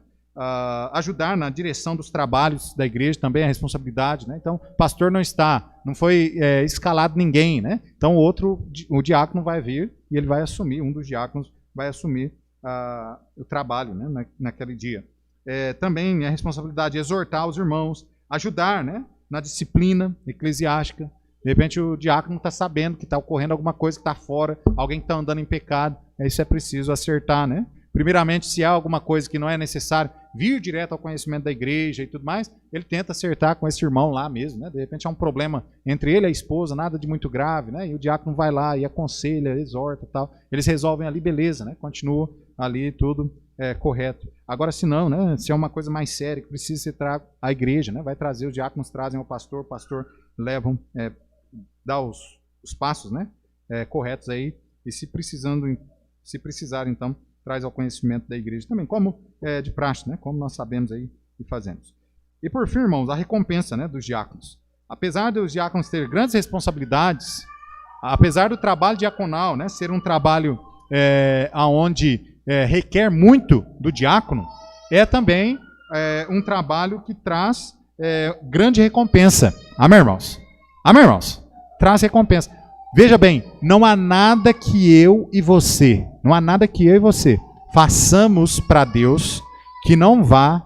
ajudar na direção dos trabalhos da igreja também é responsabilidade, né? Então, o pastor não foi escalado ninguém, né? Então, o diácono vai vir e ele vai assumir, um dos diáconos vai assumir o trabalho, né, naquele dia. Também é responsabilidade de exortar os irmãos, ajudar, né, na disciplina eclesiástica. De repente o diácono está sabendo que está ocorrendo alguma coisa que está fora, alguém está andando em pecado, isso é preciso acertar, né? Primeiramente, se há alguma coisa que não é necessário vir direto ao conhecimento da igreja e tudo mais, ele tenta acertar com esse irmão lá mesmo, né? De repente há um problema entre ele e a esposa, nada de muito grave, né? E o diácono vai lá e aconselha, exorta e tal. Eles resolvem ali, beleza, né? Continua ali tudo correto. Agora, se não, né? Se é uma coisa mais séria que precisa ser trago à igreja, né? Vai trazer, os diáconos trazem ao pastor, o pastor levam, dá os passos, né? Corretos aí, e se precisar, então, traz ao conhecimento da igreja também, como de praxe, né? Como nós sabemos aí e fazemos. E por fim, irmãos, a recompensa, né, dos diáconos. Apesar dos diáconos terem grandes responsabilidades, apesar do trabalho diaconal, né, ser um trabalho onde requer muito do diácono, é também um trabalho que traz grande recompensa. Amém, irmãos? Amém, irmãos? Traz recompensa. Veja bem, não há nada que eu e você façamos para Deus que não vá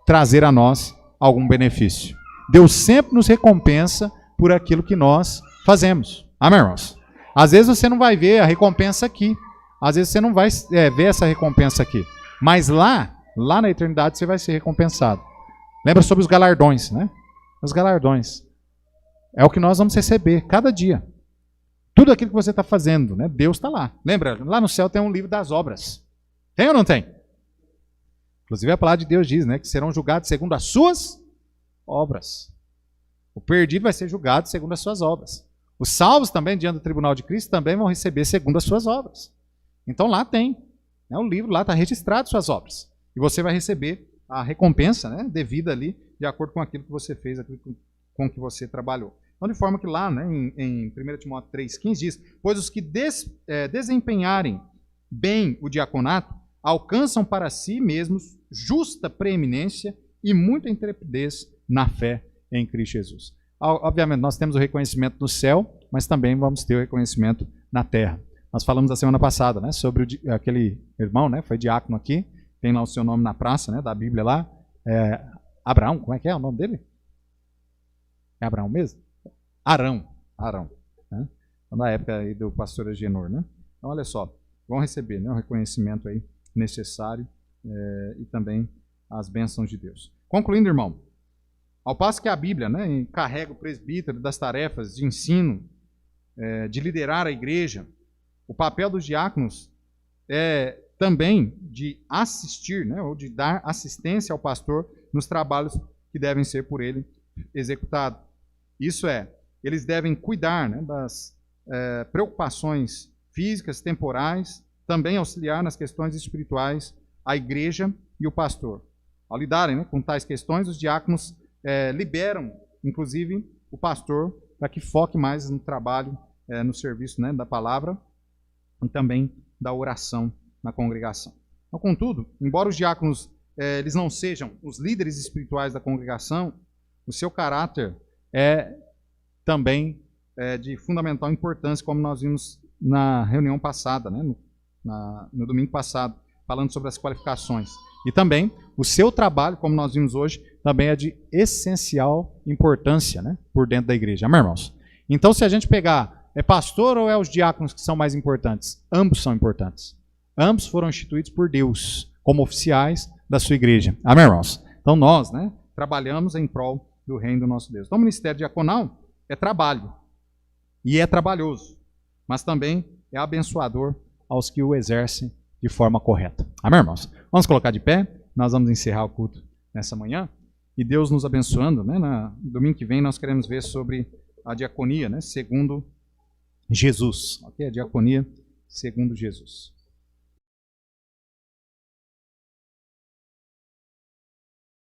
trazer a nós algum benefício. Deus sempre nos recompensa por aquilo que nós fazemos. Amém, irmãos? Às vezes você não vai ver a recompensa aqui. Às vezes você não vai ver essa recompensa aqui. Mas lá na eternidade você vai ser recompensado. Lembra sobre os galardões, né? Os galardões. É o que nós vamos receber cada dia. Tudo aquilo que você está fazendo, né? Deus está lá. Lembra? Lá no céu tem um livro das obras. Tem ou não tem? Inclusive a palavra de Deus diz, né, que serão julgados segundo as suas obras. O perdido vai ser julgado segundo as suas obras. Os salvos também, diante do tribunal de Cristo, também vão receber segundo as suas obras. Então lá tem, né, o livro lá está registrado suas obras. E você vai receber a recompensa, né, devida ali, de acordo com aquilo que você fez, aquilo com que você trabalhou. Então, de forma que lá, né, em 1 Timóteo 3,15 diz: pois os que desempenharem bem o diaconato alcançam para si mesmos justa preeminência e muita intrepidez na fé em Cristo Jesus. Obviamente, nós temos o reconhecimento no céu, mas também vamos ter o reconhecimento na terra. Nós falamos a semana passada, né, sobre aquele irmão, né, foi diácono aqui, tem lá o seu nome na praça, né, da Bíblia lá, Abraão, como é que é o nome dele? É Abraão mesmo? Arão, né? Na época aí do pastor Agenor, né? Então, olha só, vão receber, né, o reconhecimento aí necessário e também as bênçãos de Deus. Concluindo, irmão, ao passo que a Bíblia, né, encarrega o presbítero das tarefas de ensino, de liderar a igreja, o papel dos diáconos é também de assistir, né, ou de dar assistência ao pastor nos trabalhos que devem ser por ele executados. Isso é, eles devem cuidar, né, das preocupações físicas, temporais, também auxiliar nas questões espirituais a igreja e o pastor. Ao lidarem, né, com tais questões, os diáconos liberam, inclusive, o pastor para que foque mais no trabalho, no serviço, né, da palavra e também da oração na congregação. Então, contudo, embora os diáconos eles não sejam os líderes espirituais da congregação, o seu caráter é também de fundamental importância, como nós vimos na reunião passada, né, no domingo passado, falando sobre as qualificações. E também o seu trabalho, como nós vimos hoje, também é de essencial importância, né, por dentro da igreja. Amém, irmãos? Então, se a gente pegar, é pastor ou é os diáconos que são mais importantes? Ambos são importantes. Ambos foram instituídos por Deus como oficiais da sua igreja. Amém, irmãos? Então, nós, né, trabalhamos em prol do reino do nosso Deus. Então, o ministério diaconal é trabalho. E é trabalhoso. Mas também é abençoador aos que o exercem de forma correta. Amém, irmãos? Vamos colocar de pé. Nós vamos encerrar o culto nessa manhã. E Deus nos abençoando, né? No domingo que vem nós queremos ver sobre a diaconia, né, segundo Jesus. Ok? A diaconia segundo Jesus.